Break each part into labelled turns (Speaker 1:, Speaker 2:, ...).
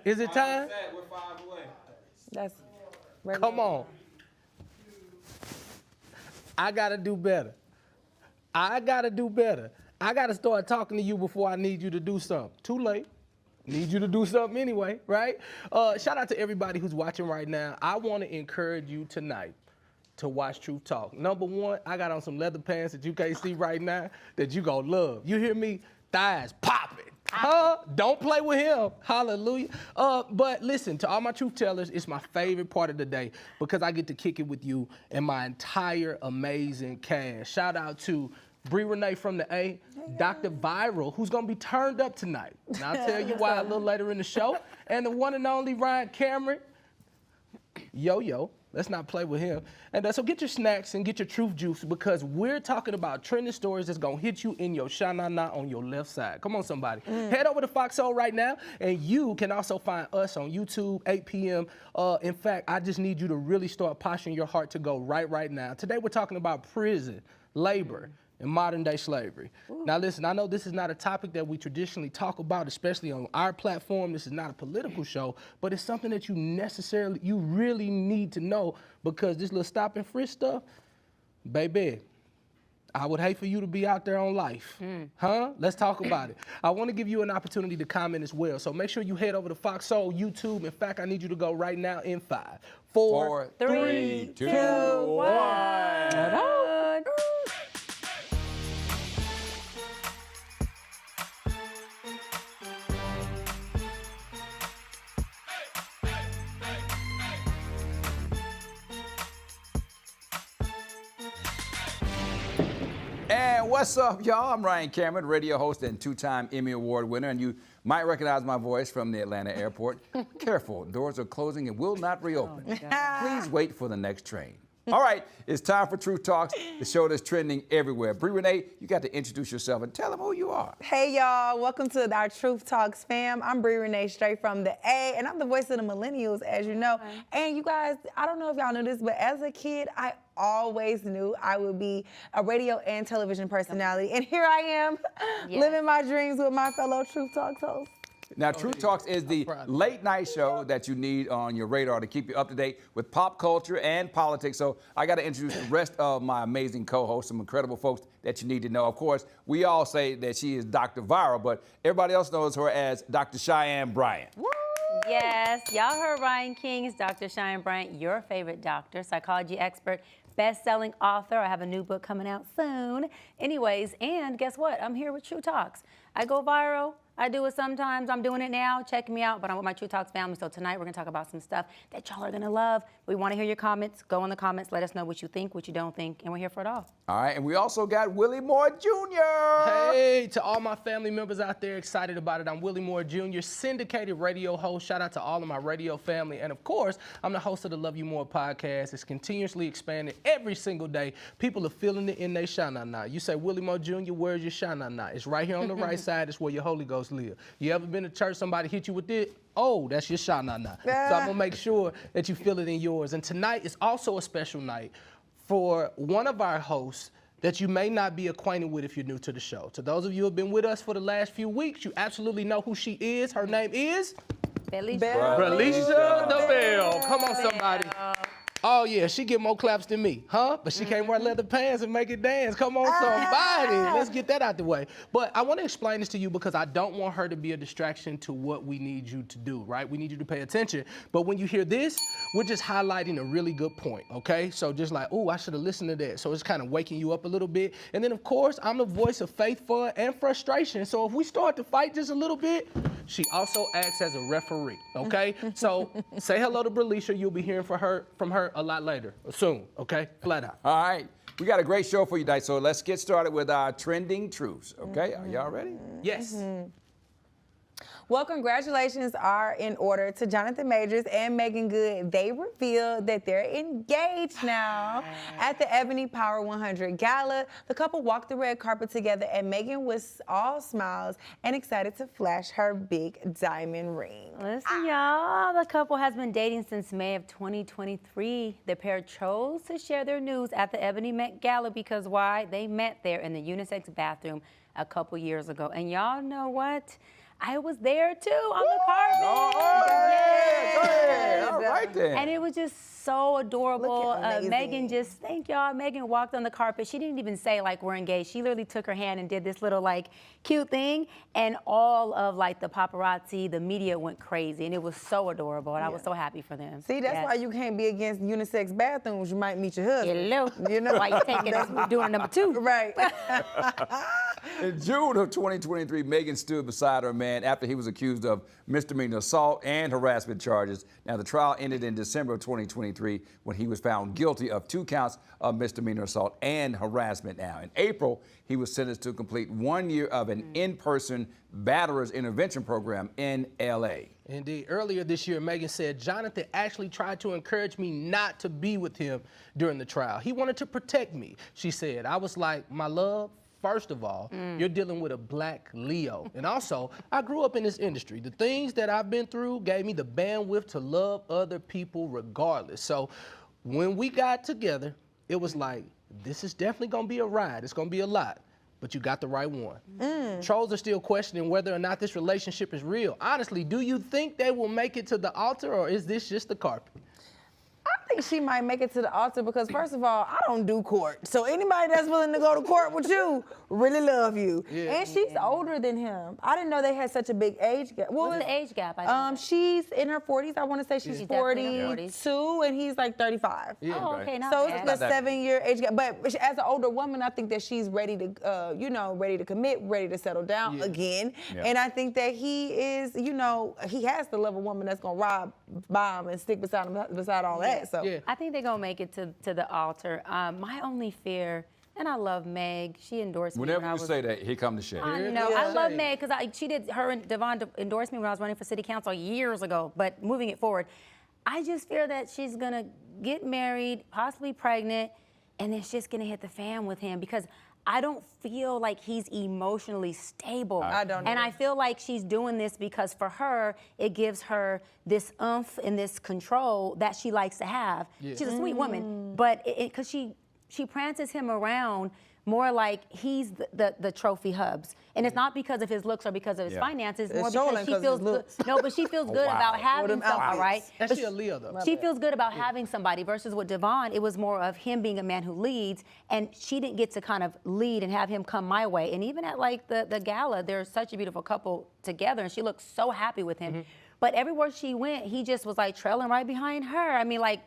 Speaker 1: Is it time?
Speaker 2: We're 5 away.
Speaker 3: That's
Speaker 1: Come on. I gotta do better. I gotta start talking to you before I need you to do something. Too late. Need you to do something anyway, right? Shout out to everybody who's watching right now. I want to encourage you tonight to watch Truth Talk. Number one, I got on some leather pants that you can't see right now that you gonna love. You hear me? Thighs popping. Don't play with him. Hallelujah. But listen, to all my truth tellers, it's my favorite part of the day because I get to kick it with you and my entire amazing cast. Shout out to Bree Renee from the A, Dr. Viral, who's gonna be turned up tonight. And I'll tell you why a little later in the show. And the one and only Ryan Cameron. Yo. Let's not play with him. And so get your snacks and get your truth juice because we're talking about trending stories that's gonna hit you in your sha-na-na on your left side. Come on, somebody. Head over to Foxhole right now, and you can also find us on YouTube, 8 p.m. In fact, I just need you to really start posturing your heart to go right now. Today we're talking about prison, labor, and modern day slavery. Now listen, I know this is not a topic that we traditionally talk about, especially on our platform. This is not a political show, but it's something that you really need to know because this little stop and frisk stuff, baby, I would hate for you to be out there on life. Let's talk about it. I want to give you an opportunity to comment as well. So make sure you head over to Foxhole YouTube. In fact, I need you to go right now in 5, 4,
Speaker 3: 3, 2, 1.
Speaker 4: And what's up, y'all? I'm Ryan Cameron, radio host and 2-time Emmy Award winner, and you might recognize my voice from the Atlanta airport. Careful, doors are closing and will not reopen. Please wait for the next train. All right, it's time for Truth Talks, the show that's trending everywhere. Bree Renee, you got to introduce yourself and tell them who you are.
Speaker 3: Hey, y'all. Welcome to our Truth Talks fam. I'm Bree Renee, straight from the A, and I'm the voice of the millennials, as you know. And you guys, I don't know if y'all know this, but as a kid, I always knew I would be a radio and television personality. And here I am, living my dreams with my fellow Truth Talks hosts.
Speaker 4: Now, Truth Talks is the late night show that you need on your radar to keep you up to date with pop culture and politics. So I got to introduce the rest of my amazing co-hosts, some incredible folks that you need to know. Of course, we all say that she is Dr. Viral, but everybody else knows her as Dr. Cheyenne Bryant.
Speaker 5: Woo! Yes, y'all heard Ryan King's Dr. Cheyenne Bryant, your favorite doctor, psychology expert, best-selling author. I have a new book coming out soon. Anyways, and guess what? I'm here with True Talks. I go viral. I do it sometimes. I'm doing it now. Check me out. But I'm with my True Talks family. So tonight we're going to talk about some stuff that y'all are going to love. We want to hear your comments. Go in the comments. Let us know what you think, what you don't think. And we're here for it all.
Speaker 4: All right. And we also got Willie Moore Jr.
Speaker 1: Hey, to all my family members out there excited about it. I'm Willie Moore Jr., syndicated radio host. Shout out to all of my radio family. And of course, I'm the host of the Love You More podcast. It's continuously expanding every single day. People are feeling it in their sha-na-na. You say, Willie Moore Jr., where's your sha-na-na? It's right here on the right side. It's where your Holy Ghost live. You ever been to church, somebody hit you with it? Oh, that's your sha-na-na. So I'm gonna make sure that you feel it in yours. And tonight is also a special night for one of our hosts that you may not be acquainted with if you're new to the show. To those of you who have been with us for the last few weeks, you absolutely know who she is. Her name is?
Speaker 5: Belisha
Speaker 1: the Bell. Come on, somebody. Oh, yeah, she get more claps than me, huh? But she can't wear leather pants and make it dance. Come on, somebody. Let's get that out the way. But I want to explain this to you because I don't want her to be a distraction to what we need you to do, right? We need you to pay attention. But when you hear this, we're just highlighting a really good point, okay? So just like, oh, I should have listened to that. So it's kind of waking you up a little bit. And then, of course, I'm the voice of faith, fun, and frustration. So if we start to fight just a little bit, she also acts as a referee, okay? So say hello to Belisha. You'll be hearing from her a lot later, or soon, okay? Flat out.
Speaker 4: All right. We got a great show for you tonight, so let's get started with our trending truths, okay? Are y'all ready?
Speaker 1: Yes.
Speaker 3: Well, congratulations are in order to Jonathan Majors and Megan Good. They revealed that they're engaged now. At the Ebony Power 100 Gala, the couple walked the red carpet together, and Megan was all smiles and excited to flash her big diamond ring.
Speaker 5: Listen, y'all, the couple has been dating since May of 2023. The pair chose to share their news at the Ebony Met Gala because why? They met there in the unisex bathroom a couple years ago. And y'all know what? I was there too on the carpet.
Speaker 4: Jonathan.
Speaker 5: And it was just so adorable.
Speaker 3: Looking amazing.
Speaker 5: Megan just, thank y'all. Megan walked on the carpet. She didn't even say like we're engaged. She literally took her hand and did this little like cute thing. And all of like the paparazzi, the media went crazy. And it was so adorable. And I was so happy for them.
Speaker 3: See, that's why you can't be against unisex bathrooms. You might meet your husband.
Speaker 5: Hello.
Speaker 3: You know
Speaker 5: Why you taking us doing number 2?
Speaker 3: Right.
Speaker 4: In June of 2023, Megan stood beside her man after he was accused of misdemeanor assault and harassment charges. Now, the trial ended in December of 2023 when he was found guilty of 2 counts of misdemeanor assault and harassment. Now, in April, he was sentenced to complete 1 year of an in-person batterers intervention program in L.A.
Speaker 1: Indeed. Earlier this year, Megan said Jonathan actually tried to encourage me not to be with him during the trial. He wanted to protect me, she said. I was like, my love, first of all, you're dealing with a black Leo. And also, I grew up in this industry. The things that I've been through gave me the bandwidth to love other people regardless. So when we got together, it was like, this is definitely going to be a ride. It's going to be a lot. But you got the right one. Trolls are still questioning whether or not this relationship is real. Honestly, do you think they will make it to the altar, or is this just the carpet?
Speaker 3: I think she might make it to the altar because, first of all, I don't do court. So anybody that's willing to go to court with you really love you.
Speaker 1: Yeah.
Speaker 3: And she's older than him. I didn't know they had such a big age gap. Well,
Speaker 5: What's the age gap? I didn't know.
Speaker 3: she's in her 40s. I want to say she's
Speaker 5: She's definitely in her
Speaker 3: 42 and he's like 35.
Speaker 1: Yeah.
Speaker 5: Oh, okay, not
Speaker 3: So
Speaker 5: bad.
Speaker 3: it's a 7-year age gap. But as an older woman, I think that she's ready to, ready to commit, ready to settle down again.
Speaker 4: Yeah.
Speaker 3: And I think that he is, he has to love a woman that's going to ride by him and stick beside him, beside all that. So.
Speaker 1: Yeah.
Speaker 5: I think they're gonna make it to the altar. My only fear, and I love Meg. She endorsed me
Speaker 4: Whenever
Speaker 5: when I
Speaker 4: you
Speaker 5: was.
Speaker 4: say that, here come the shade.
Speaker 5: I
Speaker 1: Here
Speaker 5: know.
Speaker 1: comes
Speaker 5: I love
Speaker 1: shade.
Speaker 5: Meg because she did. Her and Devon endorsed me when I was running for city council years ago. But moving it forward, I just fear that she's gonna get married, possibly pregnant, and then she's gonna hit the fan with him because I don't feel like he's emotionally stable.
Speaker 3: I don't
Speaker 5: And
Speaker 3: either.
Speaker 5: I feel like she's doing this because for her, it gives her this oomph and this control that she likes to have. She's a sweet woman, but because she prances him around more like he's the trophy hubs. And it's not because of his looks or because of his finances,
Speaker 3: It's
Speaker 5: more
Speaker 3: showing
Speaker 5: because she
Speaker 3: 'cause of
Speaker 5: feels
Speaker 3: his
Speaker 5: good.
Speaker 3: looks.
Speaker 5: No, but she feels good
Speaker 4: wow.
Speaker 5: about having
Speaker 3: them
Speaker 5: somebody,
Speaker 3: outfits.
Speaker 5: right?
Speaker 1: And
Speaker 5: But
Speaker 1: she a Leo, though.
Speaker 5: She feels good about having somebody versus with Devon, it was more of him being a man who leads, and she didn't get to kind of lead and have him come my way. And even at like the gala, they're such a beautiful couple together, and she looked so happy with him. But everywhere she went, he just was like trailing right behind her. I mean, like,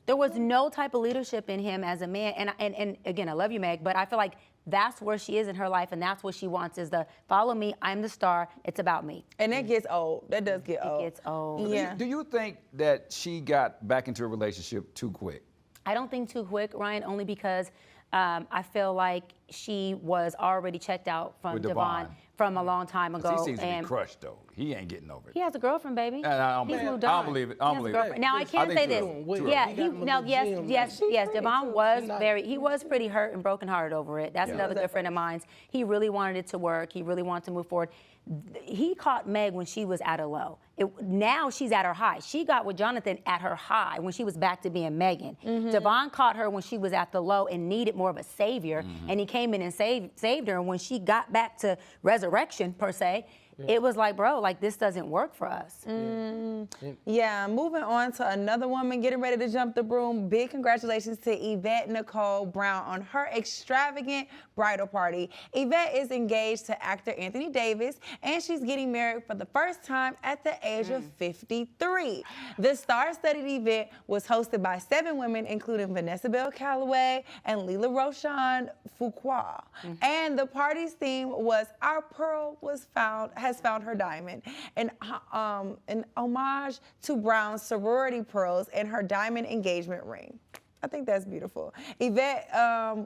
Speaker 5: there was no type of leadership in him as a man. And again, I love you, Meg, but I feel like that's where she is in her life, and that's what she wants is the follow me, I'm the star, it's about me.
Speaker 3: And that gets old. That does get old.
Speaker 5: It gets old.
Speaker 3: Yeah.
Speaker 4: Do you think that she got back into a relationship too quick?
Speaker 5: I don't think too quick, Ryan, only because I feel like she was already checked out from
Speaker 4: With
Speaker 5: Devon
Speaker 4: Devon.
Speaker 5: from a long time ago.
Speaker 4: He seems to be
Speaker 5: and
Speaker 4: crushed, though. He ain't getting over it.
Speaker 5: he has a girlfriend, baby.
Speaker 4: I don't
Speaker 5: He's
Speaker 4: believe it.
Speaker 5: moved
Speaker 4: I
Speaker 5: on.
Speaker 4: don't believe it. I
Speaker 5: He
Speaker 4: don't
Speaker 5: has a
Speaker 4: believe it.
Speaker 5: girlfriend. Now I
Speaker 4: I
Speaker 5: can
Speaker 4: think
Speaker 5: say
Speaker 4: too
Speaker 5: this.
Speaker 4: early. Too
Speaker 5: Yeah,
Speaker 1: early. He got him a
Speaker 5: now
Speaker 1: little
Speaker 5: yes,
Speaker 1: gym,
Speaker 5: yes,
Speaker 1: like,
Speaker 5: yes. Devon was
Speaker 1: not-
Speaker 5: very. He was pretty hurt and brokenhearted over it. That's another good friend of mine's. He really wanted it to work. He really wanted to move forward. He caught Meg when she was at a low. Now she's at her high. She got with Jonathan at her high when she was back to being Megan. Devon caught her when she was at the low and needed more of a savior, and he came in and saved her. And when she got back to resurrection, per se, it was like, bro, like this doesn't work for us.
Speaker 3: Yeah, moving on to another woman getting ready to jump the broom. Big congratulations to Yvette Nicole Brown on her extravagant bridal party. Yvette is engaged to actor Anthony Davis, and she's getting married for the first time at the age of 53. The star-studded event was hosted by 7 women, including Vanessa Bell Calloway and Lila Roshan Fuqua. And the party's theme was "Our Pearl has found her diamond," an homage to Brown's sorority pearls and her diamond engagement ring. I think that's beautiful. Yvette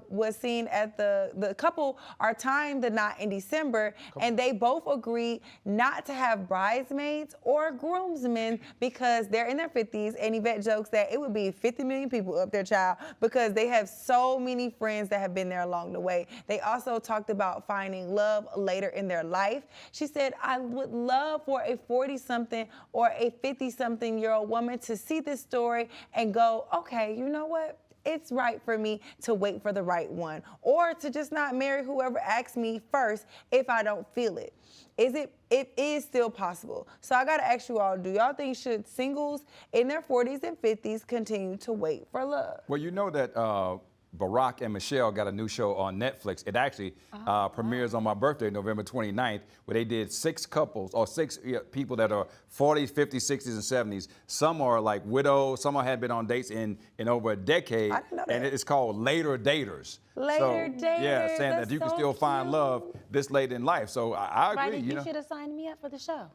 Speaker 3: was seen at the couple are tying the knot in December, and they both agreed not to have bridesmaids or groomsmen because they're in their 50s, and Yvette jokes that it would be 50 million people up their child because they have so many friends that have been there along the way. They also talked about finding love later in their life. She said, I would love for a 40-something or a 50-something-year-old woman to see this story and go, okay, you know what? it's right for me to wait for the right one, or to just not marry whoever asks me first if I don't feel it. It is still possible. So I gotta ask you all, do y'all think should singles in their 40s and 50s continue to wait for love?
Speaker 4: Well, you know that Barack and Michelle got a new show on Netflix. It actually premieres on my birthday, November 29th, where they did 6 couples, or 6 people that are 40s, 50s, 60s, and 70s. Some are like widows, some had been on dates in over a decade.
Speaker 3: I didn't know that.
Speaker 4: And it's called Later Daters.
Speaker 3: Later Daters,
Speaker 4: Yeah, saying
Speaker 3: that's
Speaker 4: that you can
Speaker 3: so
Speaker 4: still find
Speaker 3: cute.
Speaker 4: love this late in life. So I agree,
Speaker 5: Right,
Speaker 4: you
Speaker 5: you
Speaker 4: know.
Speaker 5: should have signed me up for the show.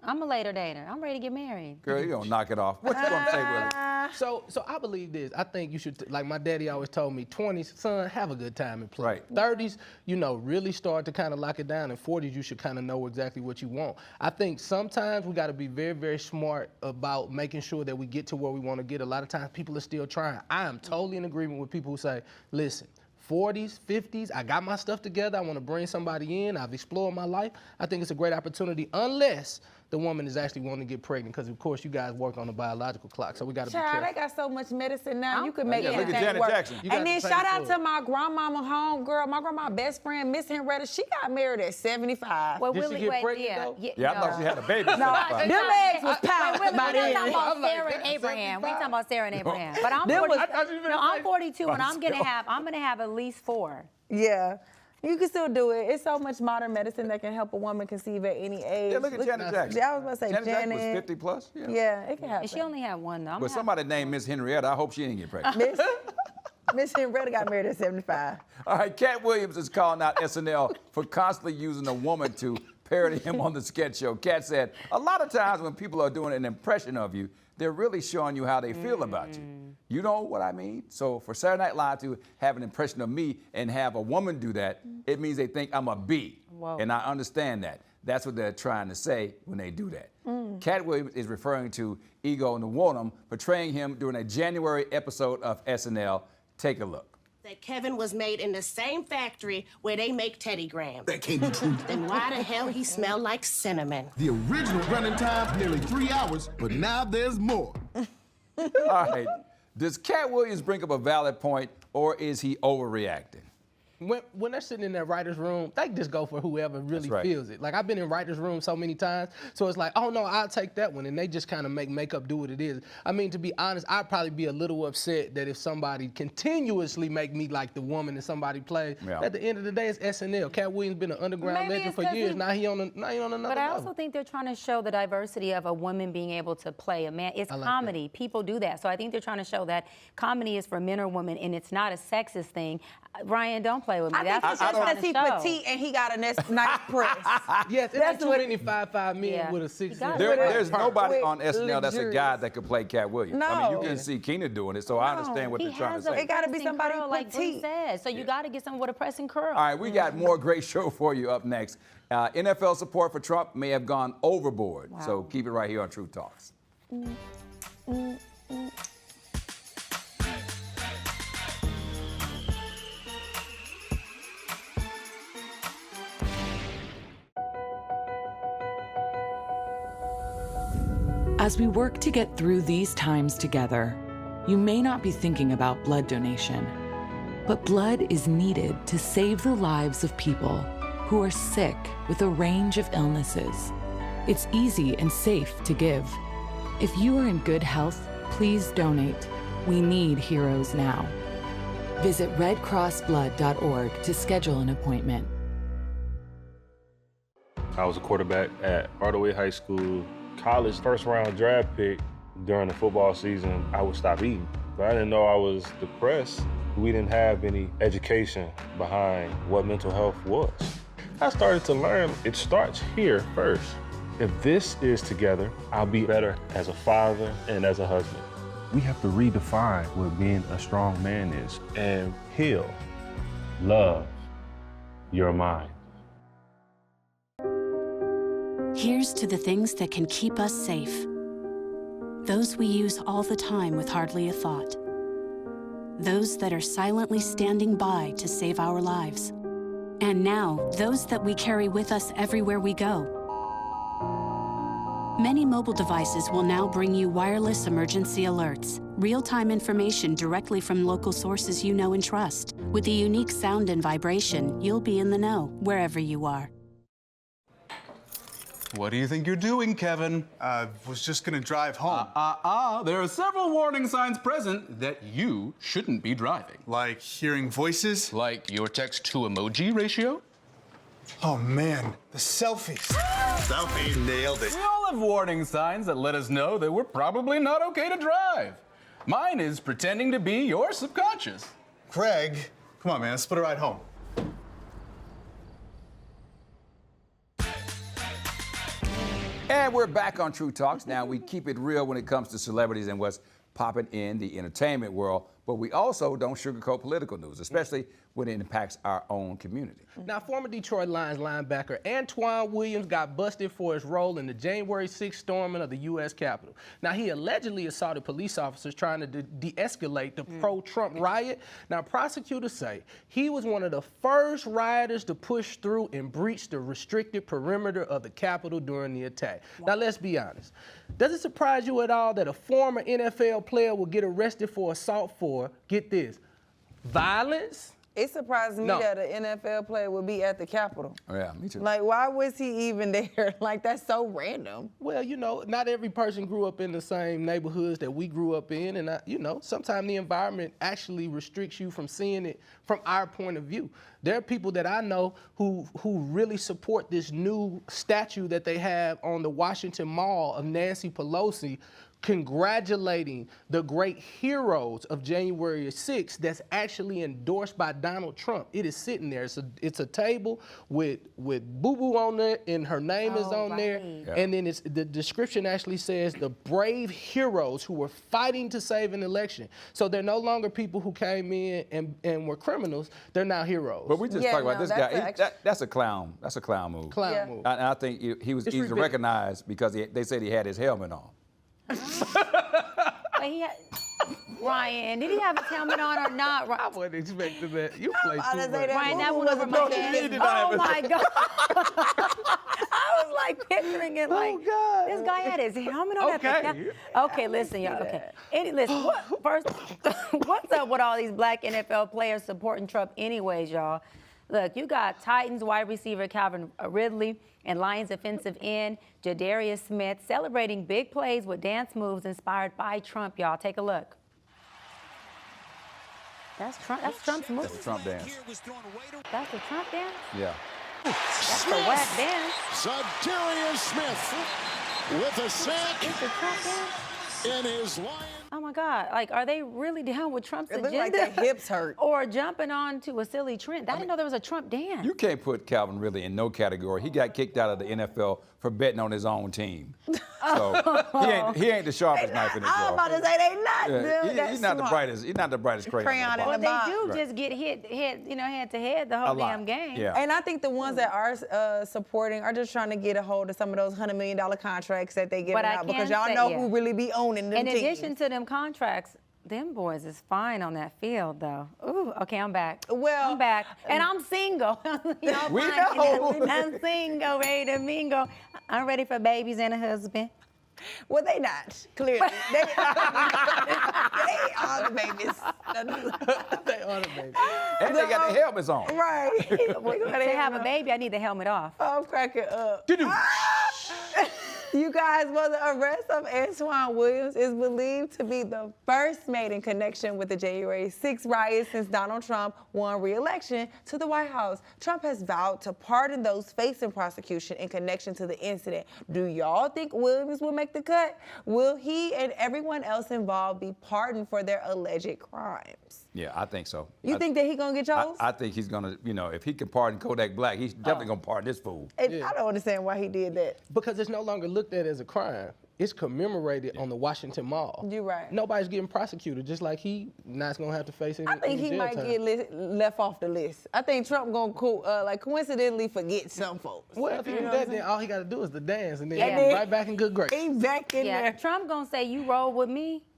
Speaker 5: I'm a later dater. I'm ready to get married.
Speaker 4: Girl, you don't knock it off. What you gonna say, Willie?
Speaker 1: So I believe this. I think you should, like my daddy always told me, 20s, son, have a good time and play.
Speaker 4: Right.
Speaker 1: 30s, you know, really start to kind of lock it down. And 40s, you should kind of know exactly what you want. I think sometimes we got to be very, very smart about making sure that we get to where we want to get. A lot of times people are still trying. I am totally in agreement with people who say, listen, 40s, 50s, I got my stuff together. I want to bring somebody in. I've explored my life. I think it's a great opportunity unless the woman is actually wanting to get pregnant, because of course you guys work on the biological clock, so we got to be
Speaker 3: Child,
Speaker 1: careful.
Speaker 3: they got so much medicine now. You can make
Speaker 4: Yeah, look at
Speaker 3: anything
Speaker 4: Janet
Speaker 3: work.
Speaker 4: Jackson.
Speaker 1: You got
Speaker 3: And then
Speaker 1: to pay
Speaker 3: shout out
Speaker 1: for
Speaker 3: to
Speaker 1: it.
Speaker 3: my grandmama homegirl, my grandma best friend, Miss Henrietta. She got married at 75.
Speaker 5: Well,
Speaker 1: Did she
Speaker 5: Willie,
Speaker 1: get
Speaker 5: wait,
Speaker 1: pregnant,
Speaker 5: yeah,
Speaker 1: though?
Speaker 4: Yeah, I thought she had a baby.
Speaker 3: No,
Speaker 4: certified.
Speaker 3: them eggs was
Speaker 5: Wait,
Speaker 3: powered
Speaker 5: Willie,
Speaker 3: by
Speaker 5: we're not
Speaker 3: then.
Speaker 5: talking about
Speaker 1: I'm like,
Speaker 5: Sarah and
Speaker 1: that's
Speaker 5: Abraham. We
Speaker 1: 75.
Speaker 5: talking about Sarah and Abraham. But I'm
Speaker 3: Them
Speaker 5: 40,
Speaker 3: was-
Speaker 1: I thought you were
Speaker 5: no,
Speaker 1: gonna
Speaker 5: I'm
Speaker 1: say-
Speaker 5: 42, and I'm gonna have at least 4.
Speaker 3: Yeah. You can still do it. It's so much modern medicine that can help a woman conceive at any age.
Speaker 4: Yeah, look at Janet Jackson.
Speaker 3: Yeah, I was about to say
Speaker 4: Janet Jackson was
Speaker 3: Janet.
Speaker 4: 50 plus. Yeah.
Speaker 3: Yeah, it can happen.
Speaker 5: And she only had one though. I'm
Speaker 4: But
Speaker 5: gonna have-
Speaker 4: somebody named Miss Henrietta, I hope she didn't get pregnant.
Speaker 3: Miss Henrietta got married at 75.
Speaker 4: All right, Cat Williams is calling out SNL for constantly using a woman to parody him on the sketch show. Cat said, a lot of times when people are doing an impression of you, they're really showing you how they feel about you. You know what I mean? So for Saturday Night Live to have an impression of me and have a woman do that, it means they think I'm a B.
Speaker 5: Whoa.
Speaker 4: And I understand that. That's what they're trying to say when they do that. Cat Williams is referring to Ego Nwodim, portraying him during a January episode of SNL. Take a look.
Speaker 2: That Kevin was made in the same factory where they make Teddy Graham.
Speaker 6: That can't be true.
Speaker 2: Then why the hell he smelled like cinnamon?
Speaker 6: The original running time, nearly 3 hours, but now there's more.
Speaker 4: All right. Does Cat Williams bring up a valid point, or is he overreacting?
Speaker 1: When they're sitting in that writer's room, they just go for whoever really
Speaker 4: That's right.
Speaker 1: feels it. Like, I've been in writer's room so many times, so it's like, oh no, I'll take that one, and they just kind of make makeup do what it is. I mean, to be honest, I'd probably be a little upset that if somebody continuously make me like the woman that somebody plays.
Speaker 4: Yeah.
Speaker 1: At the end of the day, it's SNL. Cat Williams been an underground
Speaker 5: Maybe
Speaker 1: legend
Speaker 5: it's
Speaker 1: for
Speaker 5: 'cause
Speaker 1: years.
Speaker 5: he-
Speaker 1: Now he on another
Speaker 5: But I
Speaker 1: level.
Speaker 5: also think they're trying to show the diversity of a woman being able to play a man. It's
Speaker 1: I like
Speaker 5: comedy. People do that. So I think they're trying to show that comedy is for men or women, and it's not a sexist thing. Ryan, don't play with me.
Speaker 3: I think
Speaker 5: That's
Speaker 3: it's
Speaker 5: what
Speaker 3: just
Speaker 5: they're
Speaker 3: because he
Speaker 5: trying to show.
Speaker 3: petite and he got a nice press.
Speaker 1: Yes,
Speaker 3: That's
Speaker 1: that's too
Speaker 3: what-
Speaker 1: many 5'5" men
Speaker 5: Yeah.
Speaker 1: with a
Speaker 5: You
Speaker 1: 6
Speaker 5: got it.
Speaker 4: There's nobody
Speaker 3: With
Speaker 4: on SNL that's a
Speaker 3: luxurious.
Speaker 4: guy that could play Cat Williams. I mean, you
Speaker 3: No.
Speaker 4: can see Keena doing it, so I understand what
Speaker 5: He
Speaker 4: they're trying to
Speaker 5: has
Speaker 4: say.
Speaker 5: a
Speaker 3: It gotta be
Speaker 5: pressing
Speaker 3: somebody
Speaker 5: curl, like Bree
Speaker 3: petite.
Speaker 5: said. So you got to get someone with a pressing curl.
Speaker 4: All right, we got more great show for you up next. NFL support for Trump may have gone overboard, so keep it right here on Truth Talks.
Speaker 7: As we work to get through these times together, you may not be thinking about blood donation, but blood is needed to save the lives of people who are sick with a range of illnesses. It's easy and safe to give. If you are in good health, please donate. We need heroes now. Visit redcrossblood.org to schedule an appointment.
Speaker 8: I was a quarterback at Hardaway High School. College first round draft pick. During the football season, I would stop eating. But I didn't know I was depressed. We didn't have any education behind what mental health was. I started to learn it starts here first. If this is together, I'll be better as a father and as a husband. We have to redefine what being a strong man is and heal, love your mind.
Speaker 9: Here's to the things that can keep us safe. Those we use all the time with hardly a thought. Those that are silently standing by to save our lives. And now, those that we carry with us everywhere we go. Many mobile devices will now bring you wireless emergency alerts, real-time information directly from local sources you know and trust. With the unique sound and vibration, you'll be in the know wherever you are.
Speaker 10: What do you think you're doing, Kevin?
Speaker 11: Was just gonna drive home.
Speaker 10: There are several warning signs present that you shouldn't be driving.
Speaker 11: Like hearing voices?
Speaker 10: Like your text-to-emoji ratio?
Speaker 11: Oh man, the selfies. Selfie, nailed it.
Speaker 10: We all have warning signs that let us know that we're probably not okay to drive. Mine is pretending to be your subconscious.
Speaker 11: Craig, come on man, let's split a ride home.
Speaker 4: And we're back on True Talks. Now, we keep it real when it comes to celebrities and what's popping in the entertainment world, but we also don't sugarcoat political news, especially when it impacts our own community.
Speaker 1: Now, former Detroit Lions linebacker Antoine Williams got busted for his role in the January 6th storming of the U.S. Capitol. Now, he allegedly assaulted police officers trying to de-escalate the pro-Trump riot. Now, prosecutors say he was one of the first rioters to push through and breach the restricted perimeter of the Capitol during the attack. Now, let's be honest. Does it surprise you at all that a former NFL player will get arrested for assault for, get this, violence?
Speaker 3: It surprised me that an NFL player would be at the Capitol.
Speaker 4: Oh, yeah, me too.
Speaker 3: Like, why was he even there? Like, that's so random.
Speaker 1: Well, you know, not every person grew up in the same neighborhoods that we grew up in. And, you know, sometimes the environment actually restricts you from seeing it from our point of view. There are people that I know who really support this new statue that they have on the Washington Mall of Nancy Pelosi, congratulating the great heroes of January 6th that's actually endorsed by Donald Trump. It is sitting there. It's a table with boo-boo on there, and her name is on there. Yeah. And then the description actually says the brave heroes who were fighting to save an election. So they're no longer people who came in and were criminals. They're now heroes.
Speaker 4: But we just talk about this guy. That's a clown. That's a clown move.
Speaker 1: Clown move.
Speaker 4: And I think he's recognized because they said he had his helmet on.
Speaker 5: Ryan, did he have his helmet on or not?
Speaker 1: I wasn't expecting that. You play too much.
Speaker 5: Ryan, that went over my head. Oh my God. I was like picturing it like, this guy had his helmet on. Okay, listen, y'all. Okay. Listen, first, what's up with all these black NFL players supporting Trump anyways, y'all? Look, you got Titans wide receiver Calvin Ridley and Lions offensive end Jadarius Smith celebrating big plays with dance moves inspired by Trump, y'all. Take a look. That's Trump's move.
Speaker 4: That's the Trump dance.
Speaker 5: That's the Trump dance?
Speaker 4: Yeah.
Speaker 5: That's the whack dance.
Speaker 6: Jadarius Smith with a sack
Speaker 5: It's the Trump dance?
Speaker 6: in his Lions.
Speaker 5: Oh my God, like, are they really down with Trump's agenda?
Speaker 3: Like their hips hurt.
Speaker 5: Or jumping on to a silly trend? I didn't know there was a Trump dance.
Speaker 4: You can't put Calvin Ridley in no category. He got kicked out of the NFL for betting on his own team. So he ain't the sharpest knife in the drawer.
Speaker 3: I was about to say they not.
Speaker 4: Yeah, he's not the brightest. He's not the brightest crayon.
Speaker 5: Well, they do just get hit, head to head the whole damn game.
Speaker 4: Yeah.
Speaker 3: And I think the ones that are supporting are just trying to get a hold of some of those $100 million contracts that they give out because y'all know who really be owning them teams.
Speaker 5: In addition to them contracts, them boys is fine on that field, though. Ooh, okay, I'm back.
Speaker 3: Well,
Speaker 5: I'm back. And I'm single. Y'all
Speaker 4: we
Speaker 5: fine.
Speaker 4: know.
Speaker 5: I'm single, ready to mingle. I'm ready for babies and a husband.
Speaker 3: Well, they not, clearly. They are the babies.
Speaker 1: They are the babies.
Speaker 4: And they got their helmets on.
Speaker 3: Right.
Speaker 5: To have a baby, I need the helmet off.
Speaker 3: I'm cracking up. You guys, well, the arrest of Antoine Williams is believed to be the first made in connection with the January 6th riot since Donald Trump won re-election to the White House. Trump has vowed to pardon those facing prosecution in connection to the incident. Do y'all think Williams will make the cut? Will he and everyone else involved be pardoned for their alleged crimes?
Speaker 4: Yeah, I think so.
Speaker 3: You think that he's gonna get chose?
Speaker 4: I think he's gonna, if he can pardon Kodak Black, he's definitely gonna pardon this fool.
Speaker 3: And I don't understand why he did that.
Speaker 1: Because it's no longer looked at as a crime. It's commemorated on the Washington Mall.
Speaker 3: You're right.
Speaker 1: Nobody's getting prosecuted, just like he not gonna have to face any.
Speaker 3: I think he might get left off the list. I think Trump gonna coincidentally forget some folks.
Speaker 1: Well, if he do that, then all he got to do is the dance, and then
Speaker 3: Yeah.
Speaker 1: right back in good grace.
Speaker 3: He back in there.
Speaker 5: Trump gonna say, you roll with me,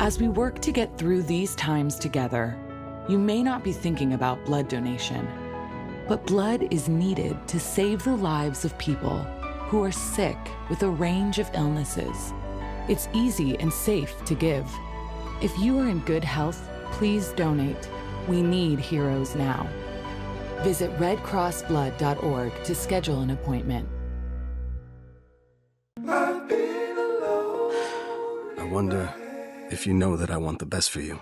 Speaker 7: As we work to get through these times together, you may not be thinking about blood donation, but blood is needed to save the lives of people who are sick with a range of illnesses. It's easy and safe to give. If you are in good health, please donate. We need heroes now. Visit redcrossblood.org to schedule an appointment.
Speaker 12: I wonder if you know that I want the best for you.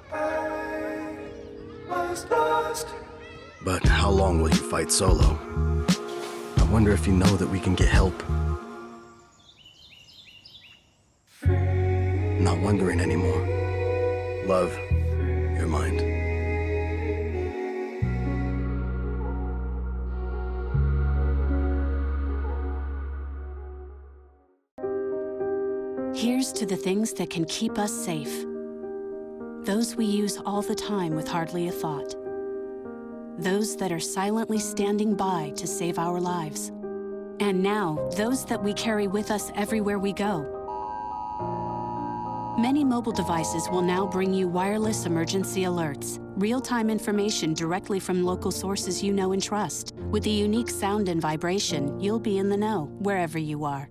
Speaker 12: But how long will you fight solo? I wonder if you know that we can get help. Not wondering anymore. Love, your mind.
Speaker 9: Here's to the things that can keep us safe. Those we use all the time with hardly a thought. Those that are silently standing by to save our lives. And now, those that we carry with us everywhere we go. Many mobile devices will now bring you wireless emergency alerts, real-time information directly from local sources you know and trust. With the unique sound and vibration, you'll be in the know, wherever you are.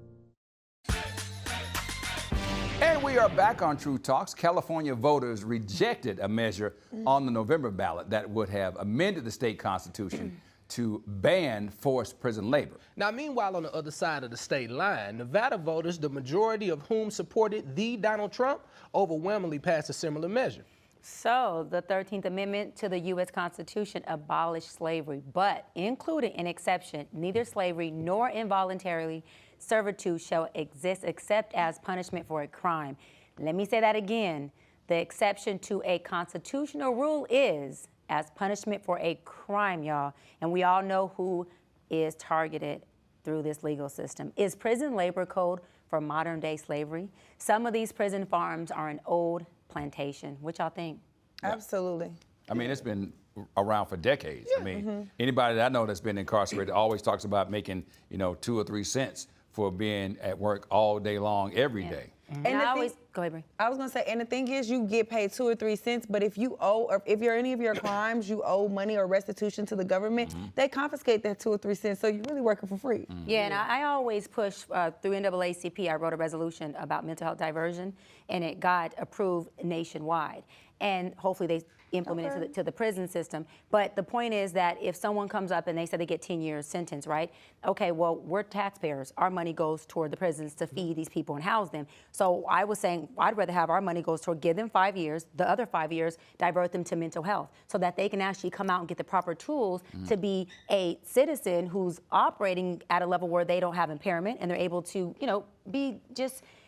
Speaker 4: And we are back on True Talks. California voters rejected a measure on the November ballot that would have amended the state constitution to ban forced prison labor.
Speaker 1: Now, meanwhile, on the other side of the state line, Nevada voters, the majority of whom supported the Donald Trump, overwhelmingly passed a similar measure.
Speaker 5: So, the 13th Amendment to the U.S. Constitution abolished slavery, but included an exception: neither slavery nor involuntary servitude shall exist except as punishment for a crime. Let me say that again. The exception to a constitutional rule is as punishment for a crime, y'all. And we all know who is targeted through this legal system. Is prison labor code for modern day slavery? Some of these prison farms are an old plantation. What y'all think?
Speaker 3: Absolutely.
Speaker 4: I mean, it's been around for decades. I mean, anybody that I know that's been incarcerated always talks about making, 2 or 3 cents for being at work all day long, every day.
Speaker 5: And I always, go ahead, Brie.
Speaker 3: I was gonna say, and the thing is, you get paid 2 or 3 cents, but if you owe, or if you're any of your crimes, you owe money or restitution to the government, they confiscate that 2 or 3 cents, so you're really working for free.
Speaker 5: Yeah, and I always push through NAACP. I wrote a resolution about mental health diversion, and it got approved nationwide. And hopefully they implement it to the prison system. But the point is that if someone comes up and they say they get 10 years sentence, right? Okay, well, we're taxpayers. Our money goes toward the prisons to feed these people and house them. So I was saying I'd rather have our money goes toward give them 5 years, the other 5 years, divert them to mental health so that they can actually come out and get the proper tools to be a citizen who's operating at a level where they don't have impairment and they're able to,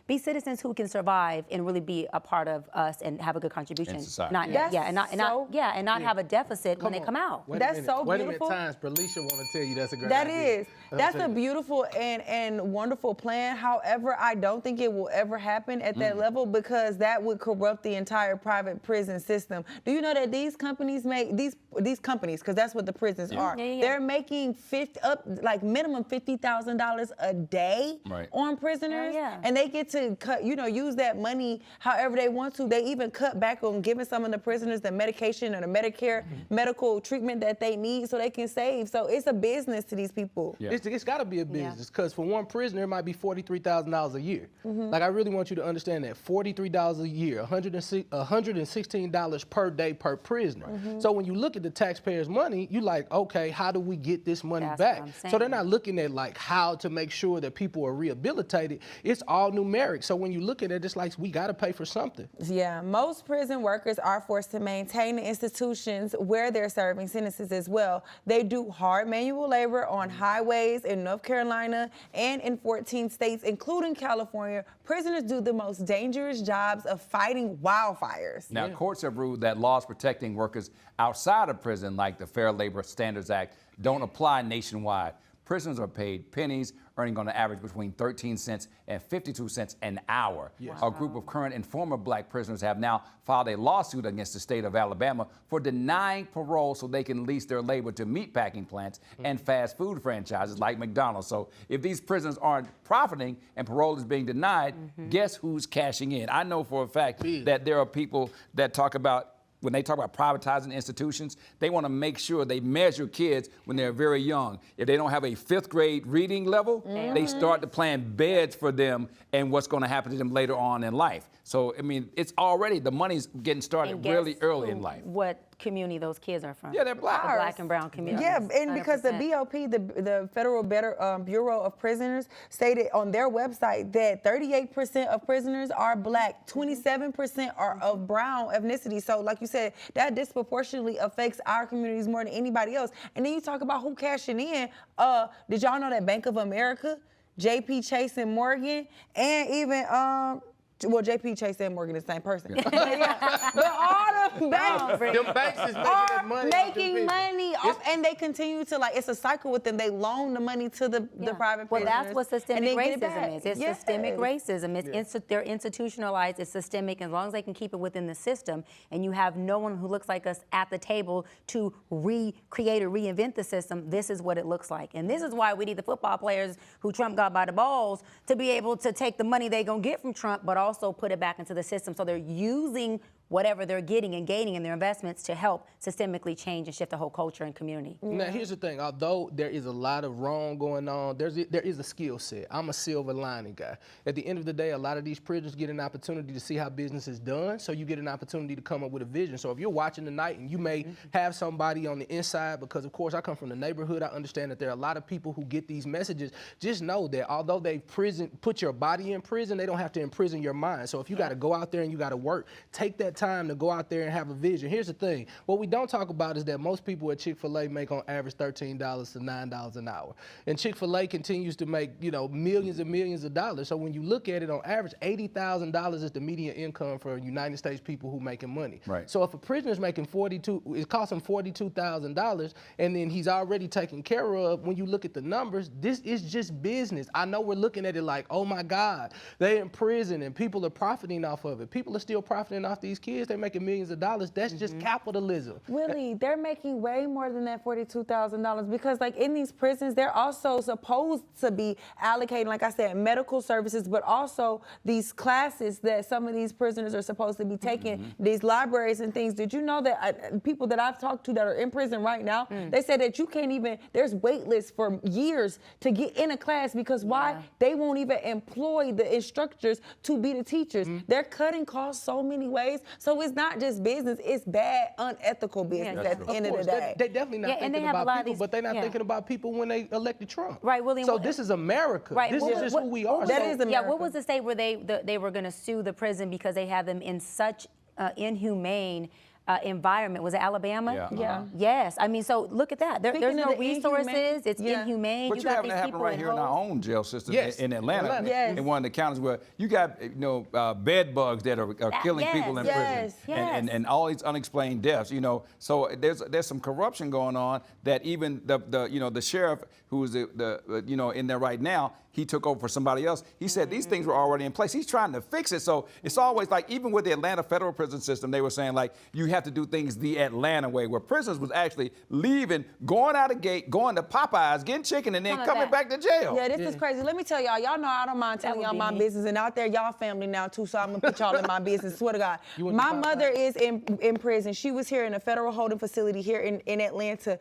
Speaker 5: be citizens who can survive and really be a part of us and have a good contribution.
Speaker 4: In society.
Speaker 5: And not have a deficit when they come out.
Speaker 3: That's so beautiful.
Speaker 1: Wait a minute, times, Berlicia want to tell you that's a great
Speaker 3: That
Speaker 1: idea.
Speaker 3: is. That's a beautiful and wonderful plan. However, I don't think it will ever happen at that level because that would corrupt the entire private prison system. Do you know that these companies make, these companies, because that's what the prisons are, they're making minimum $50,000 a day on prisoners, and they get to cut, use that money however they want to. They even cut back on giving some of the prisoners the medication or the Medicare medical treatment that they need so they can save. So it's a business to these people.
Speaker 1: Yeah. It's got to be a business because for one prisoner, it might be $43,000 a year. Like, I really want you to understand that. $43 a year, $116 per day per prisoner. So when you look at the taxpayers' money, you like, okay, how do we get this money back? So they're not looking at like how to make sure that people are rehabilitated. It's all numeric. So when you look at it, it's like we got to pay for something.
Speaker 3: Yeah, most prison workers are forced to maintain the institutions where they're serving sentences as well. They do hard manual labor on highways in North Carolina and in 14 states, including California. Prisoners do the most dangerous jobs of fighting wildfires.
Speaker 4: Now, courts have ruled that laws protecting workers outside of prison, like the Fair Labor Standards Act, don't apply nationwide. prisoners are paid pennies, earning on average between 13 cents and 52 cents an hour.
Speaker 1: Yes.
Speaker 4: A group of current and former black prisoners have now filed a lawsuit against the state of Alabama for denying parole so they can lease their labor to meatpacking plants and fast food franchises like McDonald's. So if these prisoners aren't profiting and parole is being denied, guess who's cashing in? I know for a fact that there are people that talk about, when they talk about privatizing institutions, they want to make sure they measure kids when they're very young. If they don't have a 5th grade reading level, they start to plan beds for them and what's going to happen to them later on in life. So, I mean, it's already, the money's getting started really early in life.
Speaker 5: What community those kids are from?
Speaker 4: Yeah, they're black.
Speaker 5: The black and brown community.
Speaker 3: Yeah, and because the BOP, the Federal Bureau of Prisoners, stated on their website that 38% of prisoners are black, 27% are of brown ethnicity. So like you said, that disproportionately affects our communities more than anybody else. And then you talk about who cashing in. Did y'all know that Bank of America, JP Chase and Morgan, and even well, JP Chase and Morgan is the same person. But all the banks, are making money off, and they continue to, like, it's a cycle with them. They loan the money to the private prisoners.
Speaker 5: Well, that's what systemic racism is. It's
Speaker 3: Yes.
Speaker 5: systemic racism. It's they're institutionalized. It's systemic. As long as they can keep it within the system, and you have no one who looks like us at the table to recreate or reinvent the system, this is what it looks like. And this is why we need the football players who Trump got by the balls to be able to take the money they're going to get from Trump, but also put it back into the system. So they're using whatever they're getting and gaining in their investments to help systemically change and shift the whole culture and community.
Speaker 1: Now, here's the thing. Although there is a lot of wrong going on, there is a skill set. I'm a silver lining guy. At the end of the day, a lot of these prisoners get an opportunity to see how business is done, so you get an opportunity to come up with a vision. So if you're watching tonight and you may have somebody on the inside, because of course I come from the neighborhood, I understand that there are a lot of people who get these messages. Just know that although they put your body in prison, they don't have to imprison your mind. So if you got to go out there and you got to work, take that time to go out there and have a vision. Here's the thing. What we don't talk about is that most people at Chick-fil-A make on average $13 to $9 an hour. And Chick-fil-A continues to make, you know, millions and millions of dollars. So when you look at it, on average, $80,000 is the median income for United States people who making money.
Speaker 4: Right.
Speaker 1: So if a prisoner is making it costs him $42,000, and then he's already taken care of, when you look at the numbers, this is just business. I know we're looking at it like, oh my God, they're in prison and people are profiting off of it. People are still profiting off these kids. They're making millions of dollars. That's just capitalism.
Speaker 3: Willie, they're making way more than that $42,000 because, like, in these prisons, they're also supposed to be allocating, like I said, medical services, but also these classes that some of these prisoners are supposed to be taking, these libraries and things. Did you know that people that I've talked to that are in prison right now, they said that you can't even, there's wait lists for years to get in a class because why? They won't even employ the instructors to be the teachers. They're cutting costs so many ways. So it's not just business, it's bad, unethical business at the end of the day.
Speaker 1: They definitely not thinking about people, but they're not thinking about people when they elected Trump.
Speaker 5: Right, William.
Speaker 1: So this is America.
Speaker 5: Right.
Speaker 1: This is just who we are.
Speaker 3: That is America.
Speaker 5: Yeah, what was the state where they were going to sue the prison because they had them in such inhumane environment? Was it Alabama?
Speaker 3: Yeah.
Speaker 5: Yes. I mean, so look at that. There's no resources. It's inhumane.
Speaker 4: But you having to happen right here in our own jail system in Atlanta, in one of the counties where you got bed bugs that are killing people in prison, and all these unexplained deaths. You know, so there's some corruption going on that even the sheriff who's in there right now, he took over for somebody else. He said these things were already in place. He's trying to fix it. So it's always like, even with the Atlanta federal prison system, they were saying like, you have to do things the Atlanta way, where prisoners was actually leaving, going out a gate, going to Popeyes, getting chicken, and then coming back to jail.
Speaker 3: Yeah, this is crazy. Let me tell y'all know I don't mind telling y'all my business, and out there y'all family now too, so I'm gonna put y'all in my business, swear to God. My mother is in prison. She was here in a federal holding facility here in Atlanta.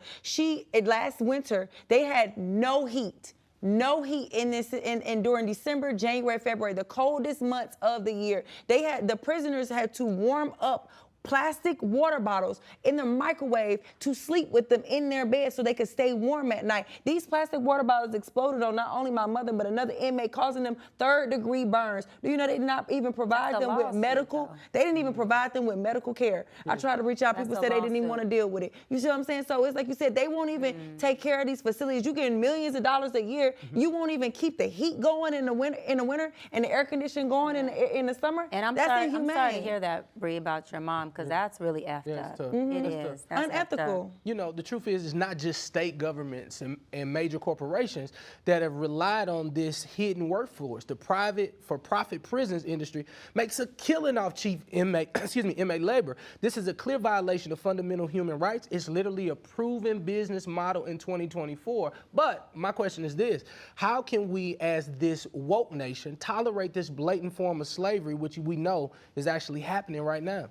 Speaker 3: Last winter, they had no heat. No heat in during December, January, February, the coldest months of the year. The prisoners had to warm up plastic water bottles in the microwave to sleep with them in their bed so they could stay warm at night. These plastic water bottles exploded on not only my mother, but another inmate, causing them third-degree burns. Do you know they did not even provide them with medical? They didn't even provide them with medical care. I tried to reach out. People said they didn't even want to deal with it. You see what I'm saying? So it's like you said, they won't even take care of these facilities. You get millions of dollars a year. You won't even keep the heat going in the winter and the air conditioning going in the summer.
Speaker 5: And I'm sorry to hear that, Bree, about your mom. because that's really effed
Speaker 1: Yeah, it's
Speaker 5: up.
Speaker 1: tough.
Speaker 5: It
Speaker 1: It's
Speaker 5: is.
Speaker 1: tough.
Speaker 5: That's effed up.
Speaker 3: Unethical.
Speaker 1: You know, the truth is, it's not just state governments and major corporations that have relied on this hidden workforce. The private for-profit prisons industry makes a killing off cheap inmate labor. This is a clear violation of fundamental human rights. It's literally a proven business model in 2024. But my question is this: how can we, as this woke nation, tolerate this blatant form of slavery, which we know is actually happening right now?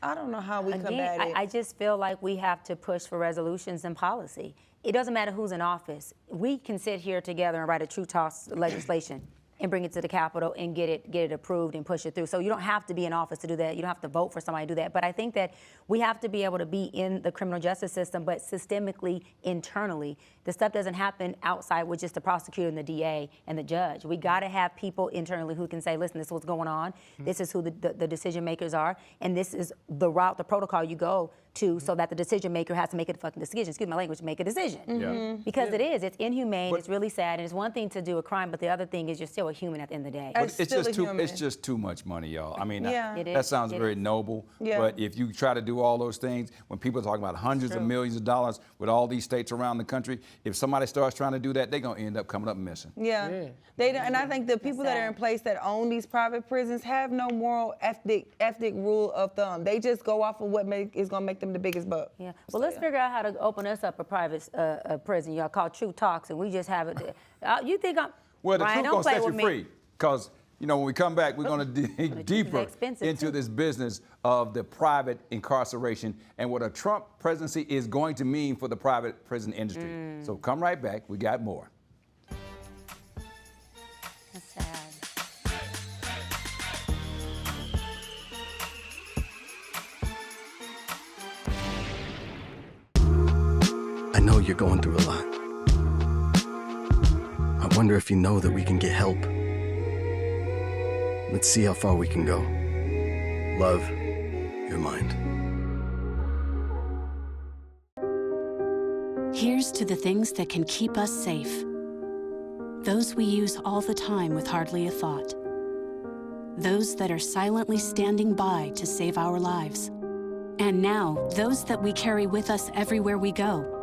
Speaker 3: I don't know how we combat it.
Speaker 5: I just feel like we have to push for resolutions and policy. It doesn't matter who's in office. We can sit here together and write a true toss legislation and bring it to the Capitol and get it approved and push it through. So you don't have to be in office to do that. You don't have to vote for somebody to do that. But I think that we have to be able to be in the criminal justice system, but systemically, internally. The stuff doesn't happen outside with just the prosecutor and the DA and the judge. We got to have people internally who can say, listen, this is what's going on. This is who the decision makers are. And this is the route, the protocol you go to so that the decision maker has to make a fucking decision. Excuse my language, make a decision. Because it's inhumane, it's really sad, and it's one thing to do a crime, but the other thing is you're still a human at the end of the day.
Speaker 4: It's just too much money, y'all. I mean, that sounds very noble,
Speaker 3: Yeah.
Speaker 4: but if you try to do all those things, when people are talking about hundreds of millions of dollars with all these states around the country, if somebody starts trying to do that, they're going to end up coming up missing.
Speaker 3: Yeah. They don't, and I think the people that are in place that own these private prisons have no moral ethic rule of thumb. They just go off of what is going to make them the biggest buck.
Speaker 5: Yeah. Well, let's figure out how to open us up a private prison, y'all, called True Talks, and we just have it. You think I'm...
Speaker 4: Well, the
Speaker 5: Ryan,
Speaker 4: truth
Speaker 5: don't
Speaker 4: going to
Speaker 5: play
Speaker 4: set you
Speaker 5: with me.
Speaker 4: free, because, you know, when we come back, we're going to dig deeper into this business of the private incarceration and what a Trump presidency is going to mean for the private prison industry. So come right back. We got more.
Speaker 5: That's sad.
Speaker 12: I know you're going through a lot. I wonder if you know that we can get help. Let's see how far we can go. Love, your mind.
Speaker 9: Here's to the things that can keep us safe. Those we use all the time with hardly a thought. Those that are silently standing by to save our lives. And now, those that we carry with us everywhere we go.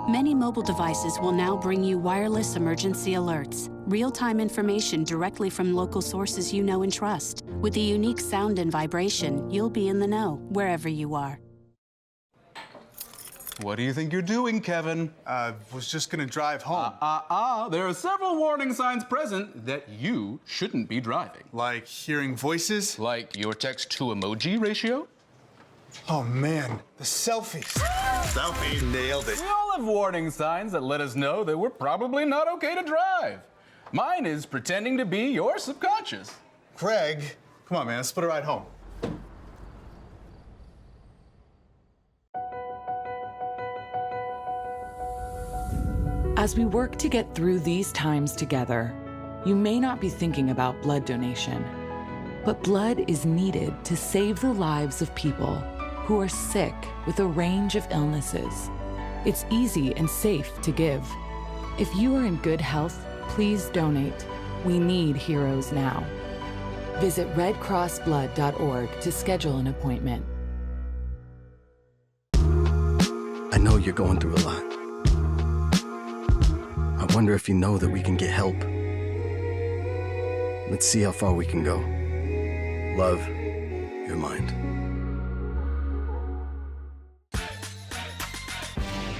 Speaker 9: Many mobile devices will now bring you wireless emergency alerts, real-time information directly from local sources you know and trust. With the unique sound and vibration, you'll be in the know, wherever you are.
Speaker 10: What do you think you're doing, Kevin?
Speaker 11: Was just gonna drive home.
Speaker 10: There are several warning signs present that you shouldn't be driving.
Speaker 11: Like hearing voices?
Speaker 10: Like your text-to-emoji ratio?
Speaker 11: Oh man, the selfies. Selfie, nailed it.
Speaker 10: We all have warning signs that let us know that we're probably not okay to drive. Mine is pretending to be your subconscious.
Speaker 11: Craig, come on man, let's put a ride home.
Speaker 7: As we work to get through these times together, you may not be thinking about blood donation, but blood is needed to save the lives of people who are sick with a range of illnesses. It's easy and safe to give. If you are in good health, please donate. We need heroes now. Visit redcrossblood.org to schedule an appointment.
Speaker 12: I know you're going through a lot. I wonder if you know that we can get help. Let's see how far we can go. Love, your mind.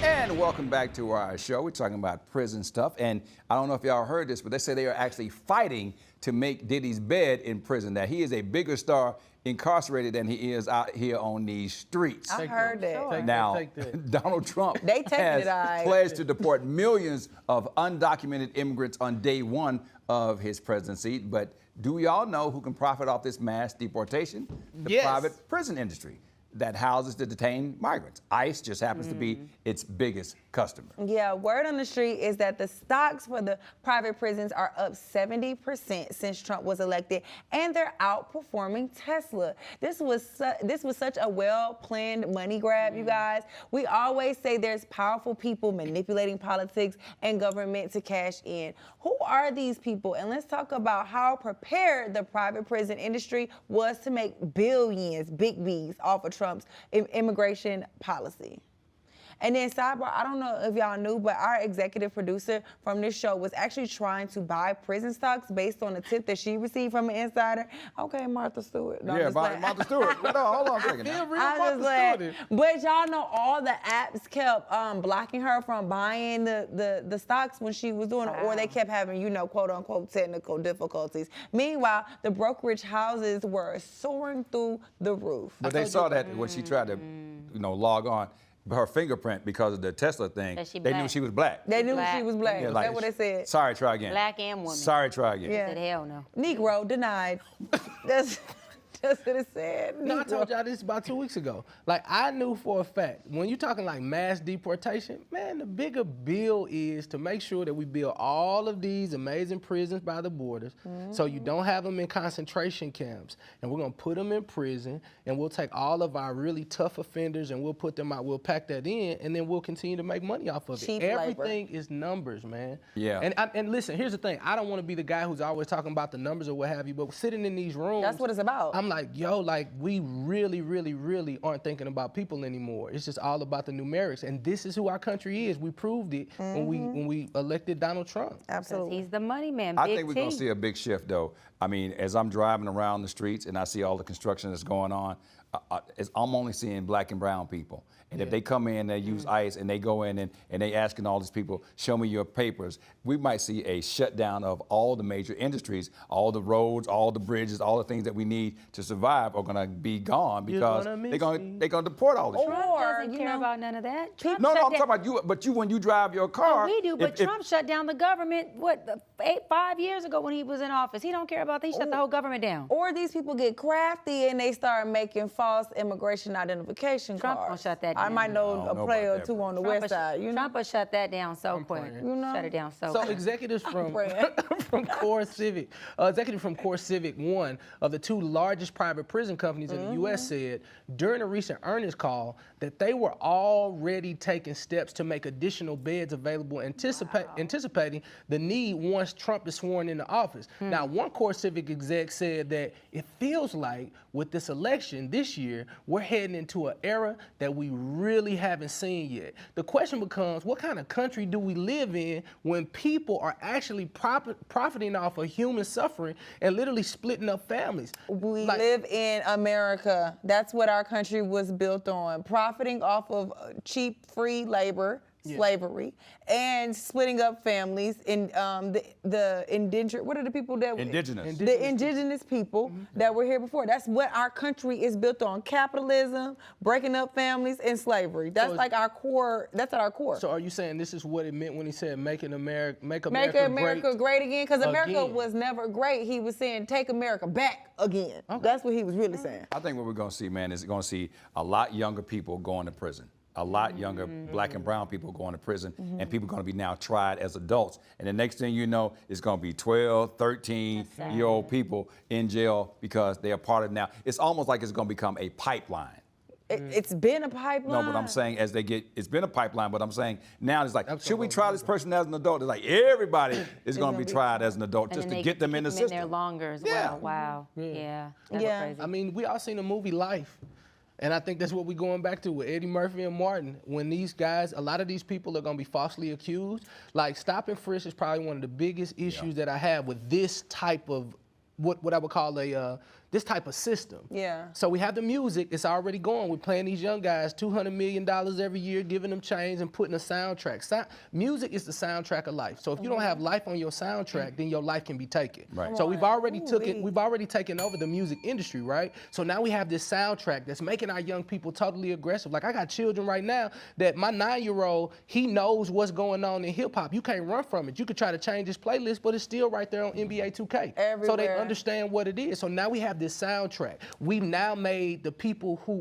Speaker 4: And welcome back to our show. We're talking about prison stuff. And I don't know if y'all heard this, but they say they are actually fighting to make Diddy's bed in prison, that he is a bigger star incarcerated than he is out here on these streets.
Speaker 3: I heard that.
Speaker 4: Now, Donald Trump has pledged to deport millions of undocumented immigrants on day one of his presidency. But do y'all know who can profit off this mass deportation? The private prison industry that houses the detained migrants. ICE just happens to be its biggest customer.
Speaker 3: Yeah, word on the street is that the stocks for the private prisons are up 70% since Trump was elected, and they're outperforming Tesla. This was such a well-planned money grab, you guys. We always say there's powerful people manipulating politics and government to cash in. Who are these people? And let's talk about how prepared the private prison industry was to make billions, big B's, off of Trump's immigration policy. And then sidebar, I don't know if y'all knew, but our executive producer from this show was actually trying to buy prison stocks based on a tip that she received from an insider. Okay, Martha Stewart. No,
Speaker 4: yeah, Martha Stewart. Hold on a second.
Speaker 3: But y'all know all the apps kept blocking her from buying the stocks when she was doing it, or they kept having, you know, quote unquote technical difficulties. Meanwhile, the brokerage houses were soaring through the roof.
Speaker 4: But they saw that when she tried to, you know, log on. Her fingerprint, because of the Tesla thing, they knew she was black.
Speaker 3: They knew she was black.
Speaker 4: Yeah,
Speaker 3: Like, that's what they said.
Speaker 4: Sorry, try again.
Speaker 5: Black and woman.
Speaker 4: Sorry, try again.
Speaker 3: Yeah.
Speaker 5: Said hell no.
Speaker 3: Negro denied. That's what it said.
Speaker 1: No, I told y'all this about 2 weeks ago. Like, I knew for a fact, when you're talking like mass deportation, man, the bigger bill is to make sure that we build all of these amazing prisons by the borders, so you don't have them in concentration camps. And we're gonna put them in prison, and we'll take all of our really tough offenders and we'll put them out, we'll pack that in, and then we'll continue to make money off of it.
Speaker 3: Cheap
Speaker 1: Everything is numbers, man.
Speaker 4: Yeah.
Speaker 1: And listen, here's the thing. I don't wanna be the guy who's always talking about the numbers or what have you, but sitting in these rooms.
Speaker 3: That's what it's about.
Speaker 1: I'm like, yo, like we really, really, really aren't thinking about people anymore. It's just all about the numerics, and this is who our country is. We proved it when we elected Donald Trump.
Speaker 3: Absolutely.
Speaker 5: He's the money man.
Speaker 4: I think we're going to see a big shift, though. I mean, as I'm driving around the streets and I see all the construction that's going on, I'm only seeing black and brown people. And if they come in, they use ICE, and they go in and they asking all these people, show me your papers, we might see a shutdown of all the major industries. All the roads, all the bridges, all the things that we need to survive are going to be gone because they're going to deport all these people.
Speaker 5: Trump doesn't care about none of that. Trump
Speaker 4: No, I'm
Speaker 5: shut
Speaker 4: talking about you. But when you drive your car.
Speaker 5: Oh, we do, but Trump shut down the government, 5 years ago when he was in office. He don't care about that. He shut the whole government down.
Speaker 3: Or these people get crafty and they start making false immigration identification
Speaker 5: Trump
Speaker 3: cards.
Speaker 5: gonna shut that down.
Speaker 3: I might know a player or two on the west side.
Speaker 5: Trump will shut that down so quick.
Speaker 3: You know?
Speaker 5: Shut it down so
Speaker 1: So
Speaker 5: quick.
Speaker 1: executives from Core Civic, executive from Core Civic, one of the two largest private prison companies in the U.S., said during a recent earnings call that they were already taking steps to make additional beds available, anticipating the need once Trump is sworn into office. Now, one Core Civic exec said that it feels like with this election this year, we're heading into an era that we really haven't seen yet. The question becomes, what kind of country do we live in when people are actually profiting off of human suffering and literally splitting up families?
Speaker 3: We live in America. That's what our country was built on. Profiting off of cheap, free labor, slavery, and splitting up families. And the indentured, what are the people that...
Speaker 4: Indigenous.
Speaker 3: The indigenous people that were here before. That's what our country is built on. Capitalism, breaking up families, and slavery. That's like our core. That's at our core.
Speaker 1: So are you saying this is what it meant when he said make America
Speaker 3: great again? Because America was never great. He was saying take America back again. That's what he was really saying.
Speaker 4: I think what we're going to see, man, is going to see a lot younger people going to prison. A lot younger black and brown people going to prison, and people are going to be now tried as adults. And the next thing you know, it's going to be 12, 13-year-old people in jail because they are part of now. It's almost like it's going to become a pipeline.
Speaker 3: It's been a pipeline.
Speaker 4: No, but I'm saying as they get, it's been a pipeline, but I'm saying now it's like, should we try this person as an adult? It's like everybody is going to be tried as an adult just to get them in the system.
Speaker 5: In there longer as well. Wow. Yeah. That's crazy.
Speaker 1: I mean, we all seen the movie Life. And I think that's what we're going back to with Eddie Murphy and Martin. When these guys, a lot of these people are going to be falsely accused. Like, stop and frisk is probably one of the biggest issues that I have with this type of, what I would call this type of system.
Speaker 3: Yeah.
Speaker 1: So we have the music, it's already going. We're playing these young guys $200 million every year, giving them chains and putting a soundtrack. Music is the soundtrack of life. So if you don't have life on your soundtrack, then your life can be taken.
Speaker 4: Right.
Speaker 1: So we've already taken over the music industry, right? So now we have this soundtrack that's making our young people totally aggressive. Like, I got children right now that my 9-year-old, he knows what's going on in hip hop. You can't run from it. You could try to change his playlist, but it's still right there on NBA 2K.
Speaker 3: Everywhere.
Speaker 1: So they understand what it is. So now we have this soundtrack. We now made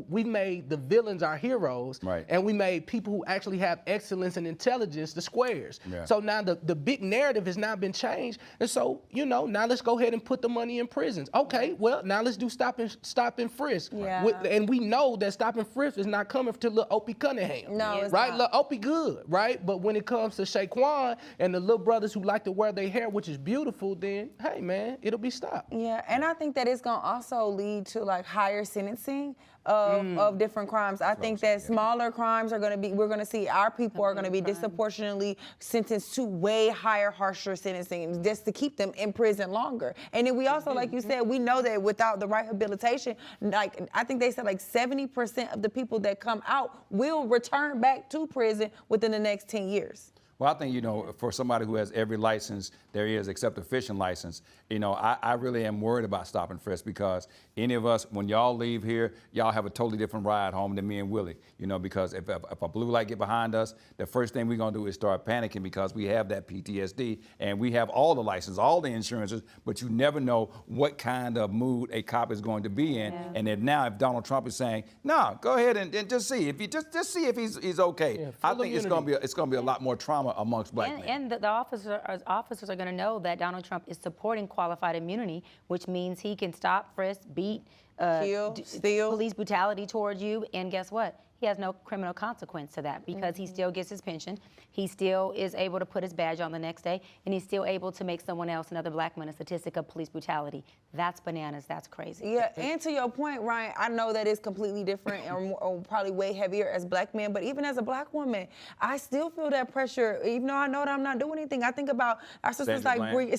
Speaker 1: we made the villains our heroes,
Speaker 4: right.
Speaker 1: and we made people who actually have excellence and intelligence the squares.
Speaker 4: Yeah.
Speaker 1: So now the big narrative has now been changed, and so now let's go ahead and put the money in prisons. Okay, well now let's do stop and frisk.
Speaker 3: Yeah.
Speaker 1: And we know that stop and frisk is not coming to little Opie Cunningham.
Speaker 3: No, it's
Speaker 1: right?
Speaker 3: not.
Speaker 1: Little Opie good, right? But when it comes to Shaquan and the little brothers who like to wear their hair, which is beautiful, then hey man, it'll be stopped.
Speaker 3: Yeah, and I think that it's gonna also lead to like higher sentencing of different crimes. I think that smaller crimes are gonna we're gonna see our people are gonna be disproportionately sentenced to way higher, harsher sentencing just to keep them in prison longer. And then we also, like you said, we know that without the rehabilitation, like I think they said like 70% of the people that come out will return back to prison within the next 10 years.
Speaker 4: Well, I think, for somebody who has every license there is except a fishing license, I really am worried about stop and frisk because any of us, when y'all leave here, y'all have a totally different ride home than me and Willie, because if a blue light get behind us, the first thing we're going to do is start panicking because we have that PTSD and we have all the licenses, all the insurances, but you never know what kind of mood a cop is going to be in. Yeah. And then now if Donald Trump is saying, no, go ahead and just see, if you just see if he's okay. Yeah, I think it's going to be a lot more trauma amongst black men.
Speaker 5: And the officers are going to know that Donald Trump is supporting qualified immunity, which means he can stop, frisk, beat,
Speaker 3: kill, steal,
Speaker 5: police brutality towards you, and guess what? He has no criminal consequence to that because he still gets his pension. He still is able to put his badge on the next day, and he's still able to make someone else, another black man, a statistic of police brutality. That's bananas. That's crazy.
Speaker 3: Yeah, and to your point, Ryan, I know that it's completely different or probably way heavier as black men, but even as a black woman, I still feel that pressure, even though I know that I'm not doing anything. I think about our sisters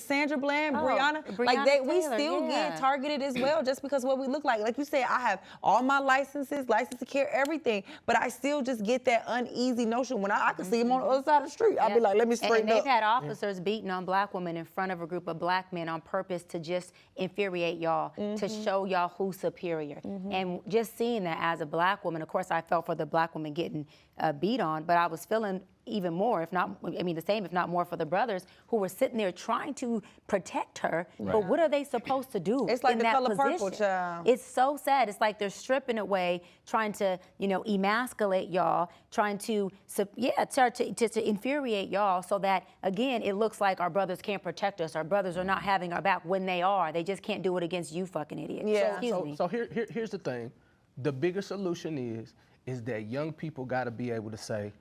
Speaker 3: Sandra Bland, Breonna, like we still get targeted as well just because what we look like. Like you said, I have all my licenses, license to carry, everything. But I still just get that uneasy notion when I can see him on the other side of the street. I'll be like, let me straighten up.
Speaker 5: And they've had officers beating on black women in front of a group of black men on purpose to just infuriate y'all, to show y'all who's superior. And just seeing that as a black woman, of course I felt for the black woman getting beat on, but I was feeling even more, if not, the same, if not more for the brothers who were sitting there trying to protect her. Right. But what are they supposed to do?
Speaker 3: It's like
Speaker 5: in
Speaker 3: the
Speaker 5: that
Speaker 3: color
Speaker 5: position?
Speaker 3: purple, child.
Speaker 5: It's so sad. It's like they're stripping away, trying to, emasculate y'all, trying to, to infuriate y'all so that, again, it looks like our brothers can't protect us. Our brothers are not having our back when they are. They just can't do it against you fucking idiots.
Speaker 3: Yeah.
Speaker 1: So here's the thing. The bigger solution is that young people got to be able to say,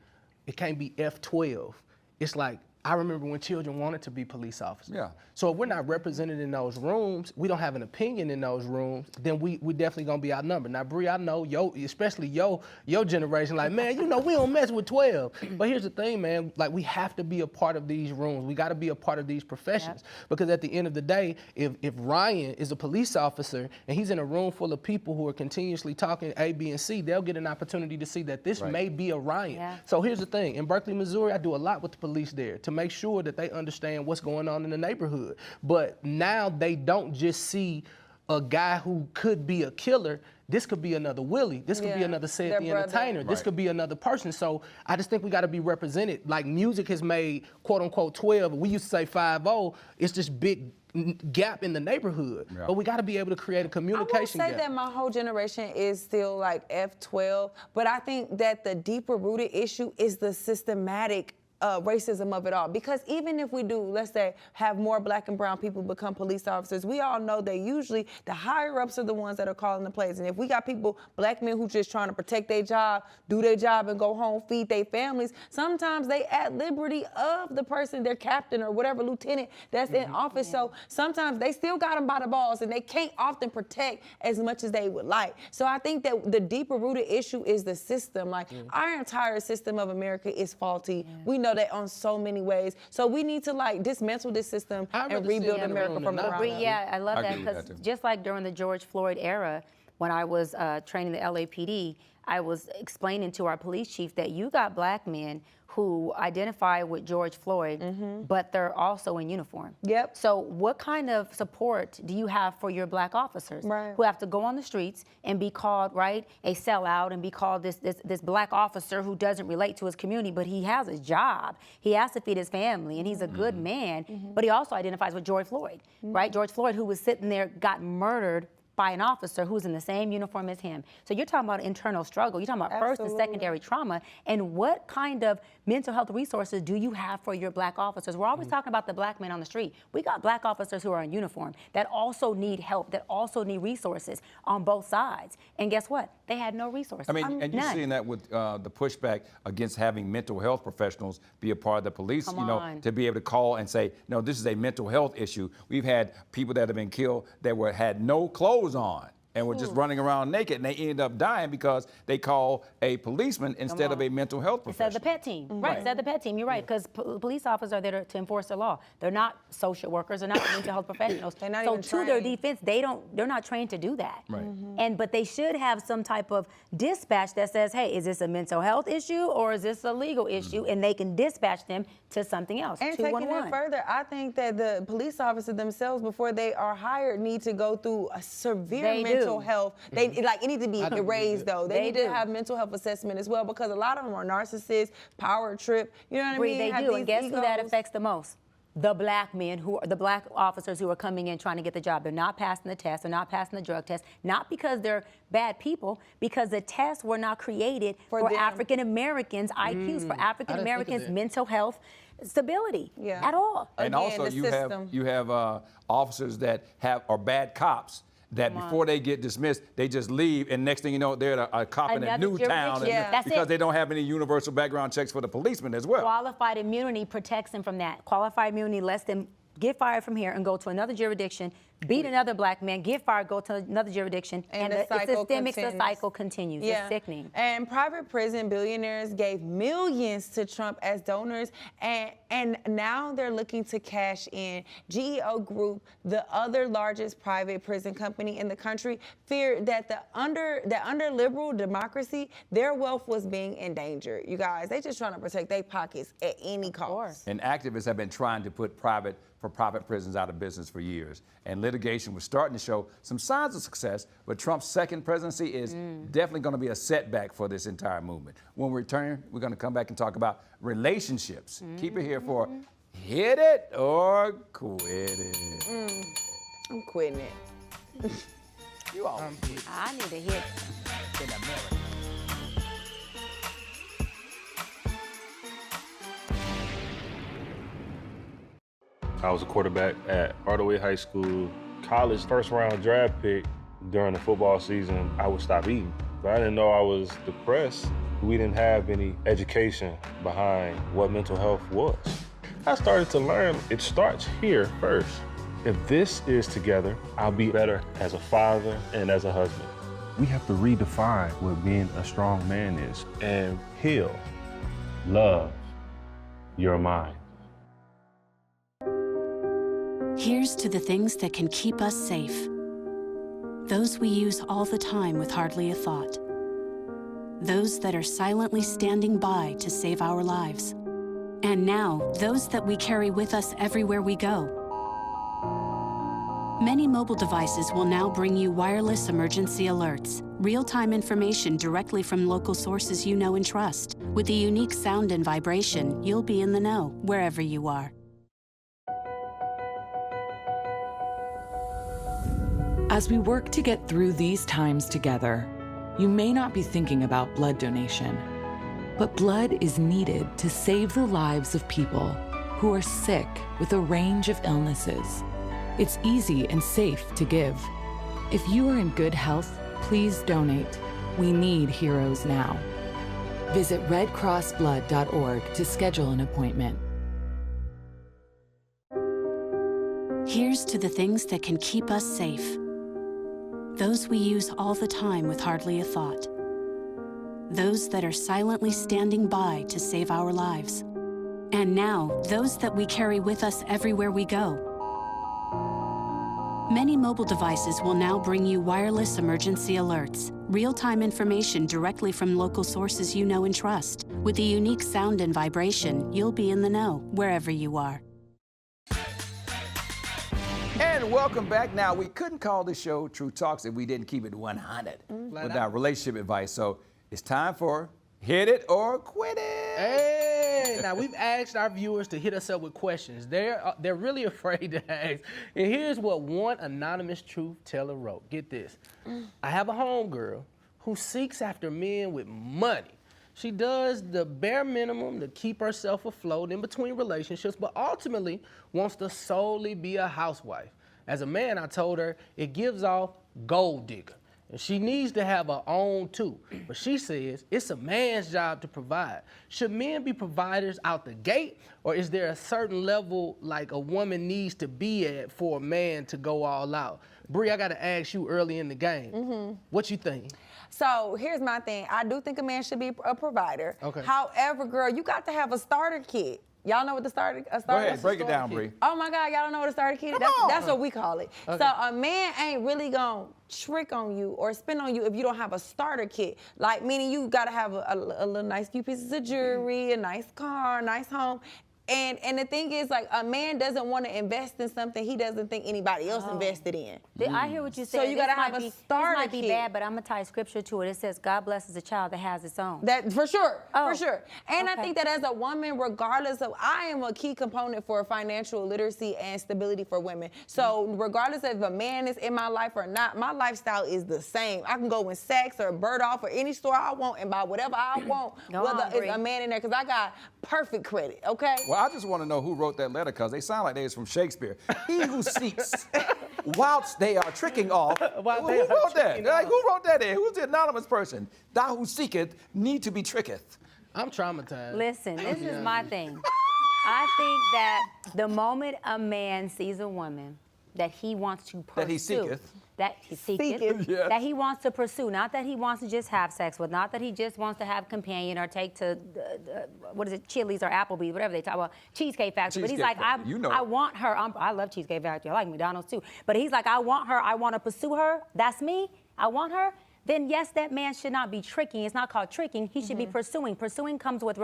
Speaker 1: it can't be F12. It's like, I remember when children wanted to be police officers.
Speaker 4: Yeah.
Speaker 1: So if we're not represented in those rooms, we don't have an opinion in those rooms, then we definitely gonna be outnumbered. Now, Bree, I know especially your generation, like, man, we don't mess with 12. But here's the thing, man, like we have to be a part of these rooms. We gotta be a part of these professions. Yep. Because at the end of the day, if Ryan is a police officer and he's in a room full of people who are continuously talking A, B, and C, they'll get an opportunity to see that this may be a Ryan. Yeah. So here's the thing, in Berkeley, Missouri, I do a lot with the police there to make sure that they understand what's going on in the neighborhood. But now they don't just see a guy who could be a killer. This could be another Willie. This could be another Sid the Entertainer. This could be another person. So I just think we got to be represented. Like music has made, quote unquote, 12. We used to say 5-0. It's just big gap in the neighborhood. Yeah. But we got to be able to create a communication gap.
Speaker 3: I won't say that my whole generation is still like F12, but I think that the deeper rooted issue is the systematic racism of it all. Because even if we do, let's say, have more black and brown people become police officers, we all know that usually the higher ups are the ones that are calling the plays. And if we got people, black men who just trying to protect their job, do their job and go home, feed their families, sometimes they at liberty of the person, their captain or whatever lieutenant that's in office. So sometimes they still got them by the balls and they can't often protect as much as they would like. So I think that the deeper rooted issue is the system. Like our entire system of America is faulty. We know that on so many ways. So we need to like dismantle this system and rebuild America from the ground up.
Speaker 5: Yeah, I love that because just like during the George Floyd era, when I was training the LAPD, I was explaining to our police chief that you got black men who identify with George Floyd, but they're also in uniform.
Speaker 3: Yep.
Speaker 5: So what kind of support do you have for your black officers who have to go on the streets and be called, a sellout and be called this black officer who doesn't relate to his community, but he has a job. He has to feed his family and he's a good man, but he also identifies with George Floyd, right? George Floyd, who was sitting there, got murdered by an officer who's in the same uniform as him. So you're talking about internal struggle. You're talking about first and secondary trauma. And what kind of mental health resources do you have for your black officers? We're always talking about the black man on the street. We got black officers who are in uniform that also need help, that also need resources on both sides. And guess what? They had no resources.
Speaker 4: I mean, and you're
Speaker 5: None.
Speaker 4: seeing that with the pushback against having mental health professionals be a part of the police, to be able to call and say, no, this is a mental health issue. We've had people that have been killed that had no clothes on and were just running around naked, and they ended up dying because they call a policeman instead of a mental health professional.
Speaker 5: Instead of the pet team. Right, instead of the pet team, you're right, because police officers are there to enforce the law. They're not social workers, they're not mental health professionals.
Speaker 3: They're not
Speaker 5: so
Speaker 3: even
Speaker 5: to
Speaker 3: trained.
Speaker 5: their defense, they're not trained to do that.
Speaker 4: Right.
Speaker 5: But they should have some type of dispatch that says, hey, is this a mental health issue or is this a legal issue? And they can dispatch them to something else.
Speaker 3: And taking
Speaker 5: 211.
Speaker 3: it further, I think that the police officers themselves, before they are hired, need to go through a severe mental health. It needs to be raised, though. They need to have mental health assessment as well, because a lot of them are narcissists, power trip. You know what I mean?
Speaker 5: They do, and guess who that affects the most? The black men, the black officers who are coming in trying to get the job. They're not passing the test, they're not passing the drug test, not because they're bad people, because the tests were not created for African Americans' IQs, for African Americans' mental health stability at all.
Speaker 4: And also you have officers that are bad cops that before they get dismissed, they just leave, and next thing you know, they're a cop in a new town because they don't have any universal background checks for the policemen as well.
Speaker 5: Qualified immunity protects them from that. Qualified immunity lets them get fired from here and go to another jurisdiction, beat another black man, get fired, go to another jurisdiction, and the cycle continues. It's sickening.
Speaker 3: And private prison billionaires gave millions to Trump as donors, and now they're looking to cash in. GEO Group, the other largest private prison company in the country, feared that under liberal democracy, their wealth was being endangered. You guys, they just trying to protect their pockets at any cost.
Speaker 4: And activists have been trying to put for-profit prisons out of business for years. And litigation was starting to show some signs of success, but Trump's second presidency is definitely going to be a setback for this entire movement. When we return, we're going to come back and talk about relationships. Keep it here for Hit It or Quit It.
Speaker 3: I'm quitting it.
Speaker 4: You all
Speaker 5: I need to hit
Speaker 4: in America.
Speaker 8: I was a quarterback at Hardaway High School. College first round draft pick. During the football season, I would stop eating. But I didn't know I was depressed. We didn't have any education behind what mental health was. I started to learn it starts here first. If this is together, I'll be better as a father and as a husband. We have to redefine what being a strong man is and heal, love your mind.
Speaker 9: Here's to the things that can keep us safe. Those we use all the time with hardly a thought. Those that are silently standing by to save our lives. And now, those that we carry with us everywhere we go. Many mobile devices will now bring you wireless emergency alerts, real-time information directly from local sources you know and trust. With the unique sound and vibration, you'll be in the know wherever you are.
Speaker 7: As we work to get through these times together, you may not be thinking about blood donation, but blood is needed to save the lives of people who are sick with a range of illnesses. It's easy and safe to give. If you are in good health, please donate. We need heroes now. Visit redcrossblood.org to schedule an appointment.
Speaker 9: Here's to the things that can keep us safe. Those we use all the time with hardly a thought. Those that are silently standing by to save our lives. And now, those that we carry with us everywhere we go. Many mobile devices will now bring you wireless emergency alerts, real-time information directly from local sources you know and trust. With the unique sound and vibration, you'll be in the know wherever you are.
Speaker 4: And welcome back. Now, we couldn't call this show True Talks if we didn't keep it 100 with our relationship advice. So it's time for Hit It or Quit It.
Speaker 1: Hey! Yeah, now we've asked our viewers to hit us up with questions. They're really afraid to ask. And here's what one anonymous truth teller wrote. Get this. I have a homegirl who seeks after men with money. She does the bare minimum to keep herself afloat in between relationships, but ultimately wants to solely be a housewife. As a man, I told her it gives off gold digger. And she needs to have her own too. But she says it's a man's job to provide. Should men be providers out the gate, or is there a certain level like a woman needs to be at for a man to go all out? Bree, I gotta ask you early in the game. What you think?
Speaker 3: So here's my thing. I do think a man should be a provider.
Speaker 1: Okay.
Speaker 3: However, girl, you got to have a starter kit. Y'all know what a starter kit?
Speaker 4: Go ahead, break it down, Bree.
Speaker 3: Oh my God, y'all don't know what a starter kit is? That's what we call it.
Speaker 1: Okay.
Speaker 3: So a man ain't really gonna trick on you or spend on you if you don't have a starter kit. Like, meaning you gotta have a little nice few pieces of jewelry, a nice car, a nice home. And the thing is, like, a man doesn't want to invest in something he doesn't think anybody else invested in.
Speaker 5: I hear what you said.
Speaker 3: So you gotta have a starter
Speaker 5: This might be
Speaker 3: kit.
Speaker 5: bad, but I'm gonna tie scripture to it. It says, God blesses a child that has its own.
Speaker 3: That for sure, for sure. And I
Speaker 5: Okay.
Speaker 3: think that as a woman, regardless of, I am a key component for financial literacy and stability for women. So regardless if a man is in my life or not, my lifestyle is the same. I can go in Saks or Bergdorf or any store I want and buy whatever I want,
Speaker 5: Go
Speaker 3: whether
Speaker 5: on,
Speaker 3: it's
Speaker 5: Bree.
Speaker 3: a man in there, because I got perfect credit, okay?
Speaker 4: Well, I just want to know who wrote that letter, because they sound like they was from Shakespeare. He who seeks whilst they are tricking off. Who wrote that? Like, who wrote that in? Who's the anonymous person? Thou who seeketh need to be tricketh.
Speaker 1: I'm traumatized.
Speaker 5: Listen, this is my thing. I think that the moment a man sees a woman that he wants to pursue,
Speaker 4: That he seeketh.
Speaker 5: That he seeketh,
Speaker 4: Yes.
Speaker 5: that he wants to pursue, not that he wants to just have sex with, not that he just wants to have a companion or take to, what is it, Chili's or Applebee's, whatever they talk about, Cheesecake Factory. But he's
Speaker 4: Cheesecake
Speaker 5: like,
Speaker 4: Factory. You know
Speaker 5: I
Speaker 4: it.
Speaker 5: want her. I love Cheesecake Factory. I like McDonald's too. But he's like, I want her. I want to pursue her. That's me. I want her. Then yes, that man should not be tricking. It's not called tricking. He should be pursuing. Pursuing comes with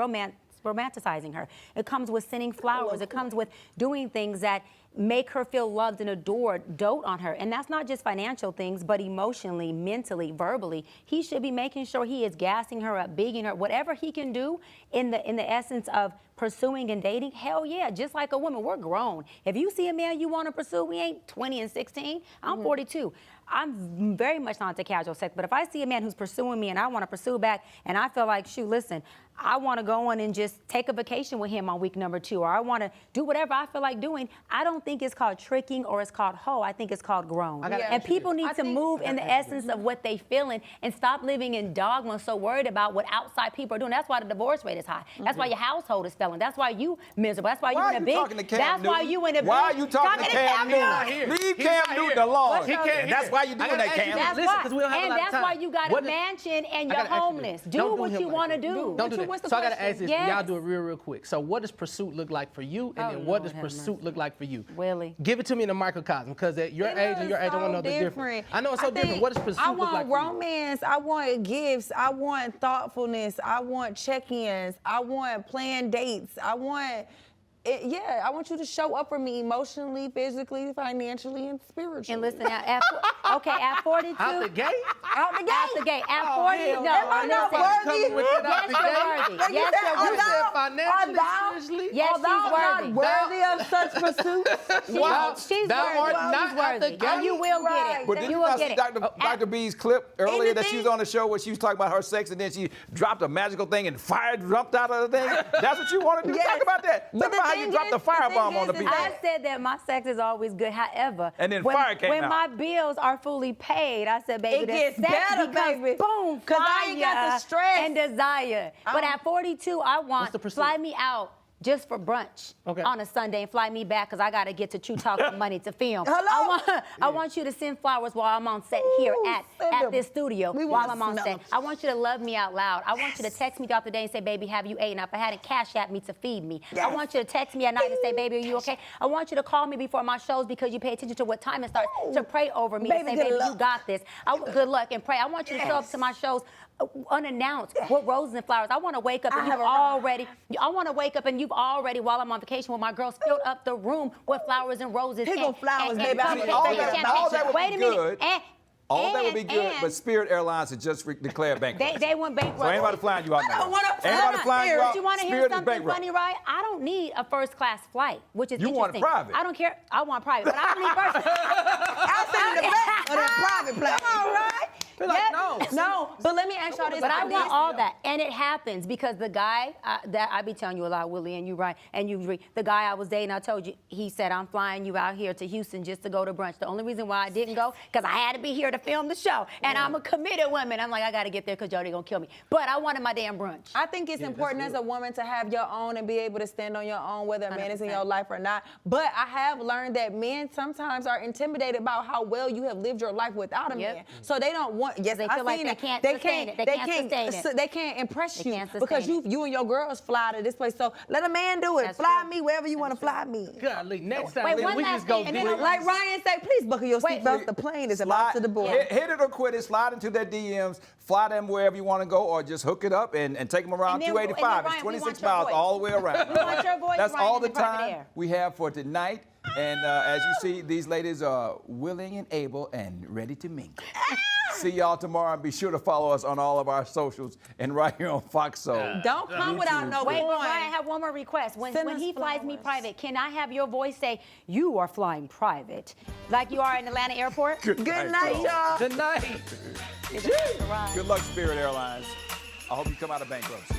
Speaker 5: romanticizing her. It comes with sending flowers. It comes with doing things that make her feel loved and adored, dote on her. And that's not just financial things, but emotionally, mentally, verbally. He should be making sure he is gassing her up, bigging her, whatever he can do in the essence of pursuing and dating. Hell yeah, just like a woman, we're grown. If you see a man you want to pursue, we ain't 20 and 16. I'm 42. I'm very much not into casual sex, but if I see a man who's pursuing me and I want to pursue back and I feel like, shoot, listen, I want to go on and just take a vacation with him on week number 2, or I want to do whatever I feel like doing, I don't think it's called tricking or it's called hoe. I think it's called grown. And people need to move in the essence of what they feeling and stop living in dogma, so worried about what outside people are doing. That's why the divorce rate is high. That's why your household is failing. That's why you miserable. That's why you in a big. That's why you in a big.
Speaker 4: Why are you talking to Cam Newton? Leave Cam Newton alone.
Speaker 1: He can't.
Speaker 4: That's why you doing that, Cam.
Speaker 5: That's
Speaker 1: Listen, 'cause we don't have a lot of
Speaker 5: that's
Speaker 1: time.
Speaker 5: why you got
Speaker 1: What
Speaker 5: a
Speaker 1: is-
Speaker 5: mansion and
Speaker 1: I
Speaker 5: you're
Speaker 1: gotta ask you
Speaker 5: homeless.
Speaker 1: this.
Speaker 5: Do
Speaker 1: Don't
Speaker 5: what
Speaker 1: him
Speaker 5: you
Speaker 1: like
Speaker 5: want to
Speaker 1: that.
Speaker 5: do.
Speaker 1: Don't do that.
Speaker 3: what's the
Speaker 1: So I gotta
Speaker 3: question?
Speaker 1: ask this.
Speaker 5: Yes.
Speaker 1: Y'all do it real quick. So what does pursuit look like for you, and then what does pursuit look like for you?
Speaker 5: Willie.
Speaker 1: Give it to me in a microcosm, because at your age and your age, I want to know the difference. I know it's so different. What does pursuit
Speaker 3: I
Speaker 1: look
Speaker 3: want
Speaker 1: like for you?
Speaker 3: romance. I want gifts. I want thoughtfulness. I want check-ins. I want planned dates. I want I want you to show up for me emotionally, physically, financially, and spiritually.
Speaker 5: And listen, at 42.
Speaker 1: Out the gate?
Speaker 3: Out the gate.
Speaker 5: Out the gate. At
Speaker 1: Oh,
Speaker 5: 40,
Speaker 1: hell
Speaker 5: no.
Speaker 1: no.
Speaker 3: Am I not
Speaker 1: Nobody
Speaker 3: worthy?
Speaker 1: coming with it out
Speaker 5: Yes,
Speaker 1: the
Speaker 5: you're
Speaker 1: gate.
Speaker 5: worthy. Yes, you're
Speaker 1: You said
Speaker 5: worthy.
Speaker 1: financially, spiritually?
Speaker 5: Yes, she's worthy.
Speaker 3: worthy of such pursuit.
Speaker 1: Wow.
Speaker 5: She's
Speaker 1: Thou
Speaker 5: worthy.
Speaker 1: art
Speaker 5: She's
Speaker 1: not at the
Speaker 5: worthy. And you will get it.
Speaker 4: But did
Speaker 5: You
Speaker 4: you
Speaker 5: will
Speaker 4: not
Speaker 5: get
Speaker 4: see
Speaker 5: it.
Speaker 4: Dr. B's clip earlier that she was
Speaker 3: Anything-
Speaker 4: on the show where she was talking about her sex and then she dropped a magical thing and fire jumped out of the thing? That's what you want to do?
Speaker 3: Yes.
Speaker 4: Talk about that.
Speaker 3: But
Speaker 4: Talk
Speaker 3: the
Speaker 4: about how
Speaker 3: thing
Speaker 4: you dropped
Speaker 3: is-
Speaker 4: the
Speaker 3: the
Speaker 4: firebomb
Speaker 3: thing
Speaker 4: on the
Speaker 3: is
Speaker 4: people.
Speaker 5: I said that my sex is always good. However,
Speaker 4: And then
Speaker 5: when,
Speaker 4: fire came
Speaker 5: when
Speaker 4: out.
Speaker 5: my bills are fully paid, I said, baby,
Speaker 3: It
Speaker 5: the
Speaker 3: gets
Speaker 5: sex
Speaker 3: better,
Speaker 5: becomes
Speaker 3: baby.
Speaker 5: boom,
Speaker 3: 'Cause I ain't got the
Speaker 5: fire
Speaker 3: stress.
Speaker 5: and desire. But at 42, I want
Speaker 1: the pursuit?
Speaker 5: fly me out just for brunch on a Sunday and fly me back because I got to get to True Talk for money to film.
Speaker 3: Hello?
Speaker 5: I want you to send flowers while I'm on set here
Speaker 3: send
Speaker 5: at
Speaker 3: them.
Speaker 5: this studio
Speaker 3: We
Speaker 5: while
Speaker 3: wanna
Speaker 5: I'm on
Speaker 3: smell
Speaker 5: set.
Speaker 3: them.
Speaker 5: I want you to love me out loud. I want you to text me throughout the day and say, baby, have you eaten? If I hadn't, cash at me to feed me. I
Speaker 3: Yes.
Speaker 5: want you to text me at night and say, baby, are you okay? I want you to call me before my shows because you pay attention to what time it starts to pray over me and
Speaker 3: Baby,
Speaker 5: say,
Speaker 3: good
Speaker 5: baby,
Speaker 3: luck.
Speaker 5: you got this. Good luck and pray. I want you to show up to my shows unannounced with roses and flowers. I want to wake up and you've already, while I'm on vacation with my girls, filled up the room with flowers and roses.
Speaker 3: Pick on flowers, baby.
Speaker 5: and
Speaker 3: All
Speaker 5: drinking
Speaker 3: that-
Speaker 5: champagne.
Speaker 4: all that would
Speaker 5: Wait
Speaker 4: be
Speaker 5: a minute.
Speaker 4: good. All that would be good, but Spirit Airlines has just declared bankruptcy.
Speaker 5: They went bankrupt.
Speaker 4: So ain't nobody flying you out now. Anybody flying you out?
Speaker 5: But you want to hear
Speaker 4: Spirit is
Speaker 5: something
Speaker 4: bankrupt.
Speaker 5: funny, right? I don't need a first class flight, which is
Speaker 4: You want
Speaker 5: interesting.
Speaker 4: private.
Speaker 5: I don't care. I want private, but I don't need first.
Speaker 3: I'll sit in the back of that private plane. All right.
Speaker 1: They're like,
Speaker 3: No, but let me ask y'all this.
Speaker 5: But I want all that, and it happens because the guy that I be telling you a lot, Willie, and you right, and you agree. The guy I was dating, I told you, he said, I'm flying you out here to Houston just to go to brunch. The only reason why I didn't go, because I had to be here to film the show, and I'm a committed woman. I'm like, I got to get there because Jody gonna kill me. But I wanted my damn brunch.
Speaker 3: I think it's important as a woman to have your own and be able to stand on your own, whether a man is in your life or not. But I have learned that men sometimes are intimidated about how well you have lived your life without a man. So they don't want. Yes,
Speaker 5: they
Speaker 3: I
Speaker 5: feel like
Speaker 3: seen
Speaker 5: they
Speaker 3: it.
Speaker 5: can't
Speaker 3: They
Speaker 5: sustain
Speaker 3: can't.
Speaker 5: it. They can't sustain it.
Speaker 3: They can't impress
Speaker 5: They
Speaker 3: you
Speaker 5: can't sustain
Speaker 3: because
Speaker 5: it.
Speaker 3: you and your girls fly to this place. So let a man do it.
Speaker 5: That's
Speaker 3: Fly
Speaker 5: true.
Speaker 3: me wherever you want to fly me.
Speaker 1: Golly, next time
Speaker 5: Wait,
Speaker 1: we
Speaker 5: one
Speaker 1: just
Speaker 5: last
Speaker 1: go
Speaker 5: thing, and
Speaker 1: do
Speaker 5: then
Speaker 1: it.
Speaker 3: Like Ryan said, please buckle your seatbelts. The plane is about to depart.
Speaker 4: Hit it or quit it. Slide into their DMs. Fly them wherever you want to go, or just hook it up and take them around
Speaker 5: And then-
Speaker 4: 285.
Speaker 5: and then,
Speaker 4: It's
Speaker 5: Ryan, we
Speaker 4: 26
Speaker 5: want your
Speaker 4: miles
Speaker 5: voice.
Speaker 4: all the way around.
Speaker 5: We want your voice,
Speaker 4: That's
Speaker 5: Ryan,
Speaker 4: all
Speaker 5: in
Speaker 4: the
Speaker 5: the private
Speaker 4: time
Speaker 5: air.
Speaker 4: we have for tonight. And as you see, these ladies are willing and able and ready to mingle. See y'all tomorrow, and be sure to follow us on all of our socials and right here on Fox Soul.
Speaker 3: Don't come without no
Speaker 5: Wait,
Speaker 3: coin.
Speaker 5: Ryan, I have one more request. When
Speaker 3: Send us
Speaker 5: he flies me
Speaker 3: flowers.
Speaker 5: private, can I have your voice say, you are flying private, like you are in Atlanta Airport?
Speaker 3: Good night, y'all.
Speaker 1: Good night.
Speaker 4: Good luck, Spirit Airlines. I hope you come out of bankruptcy.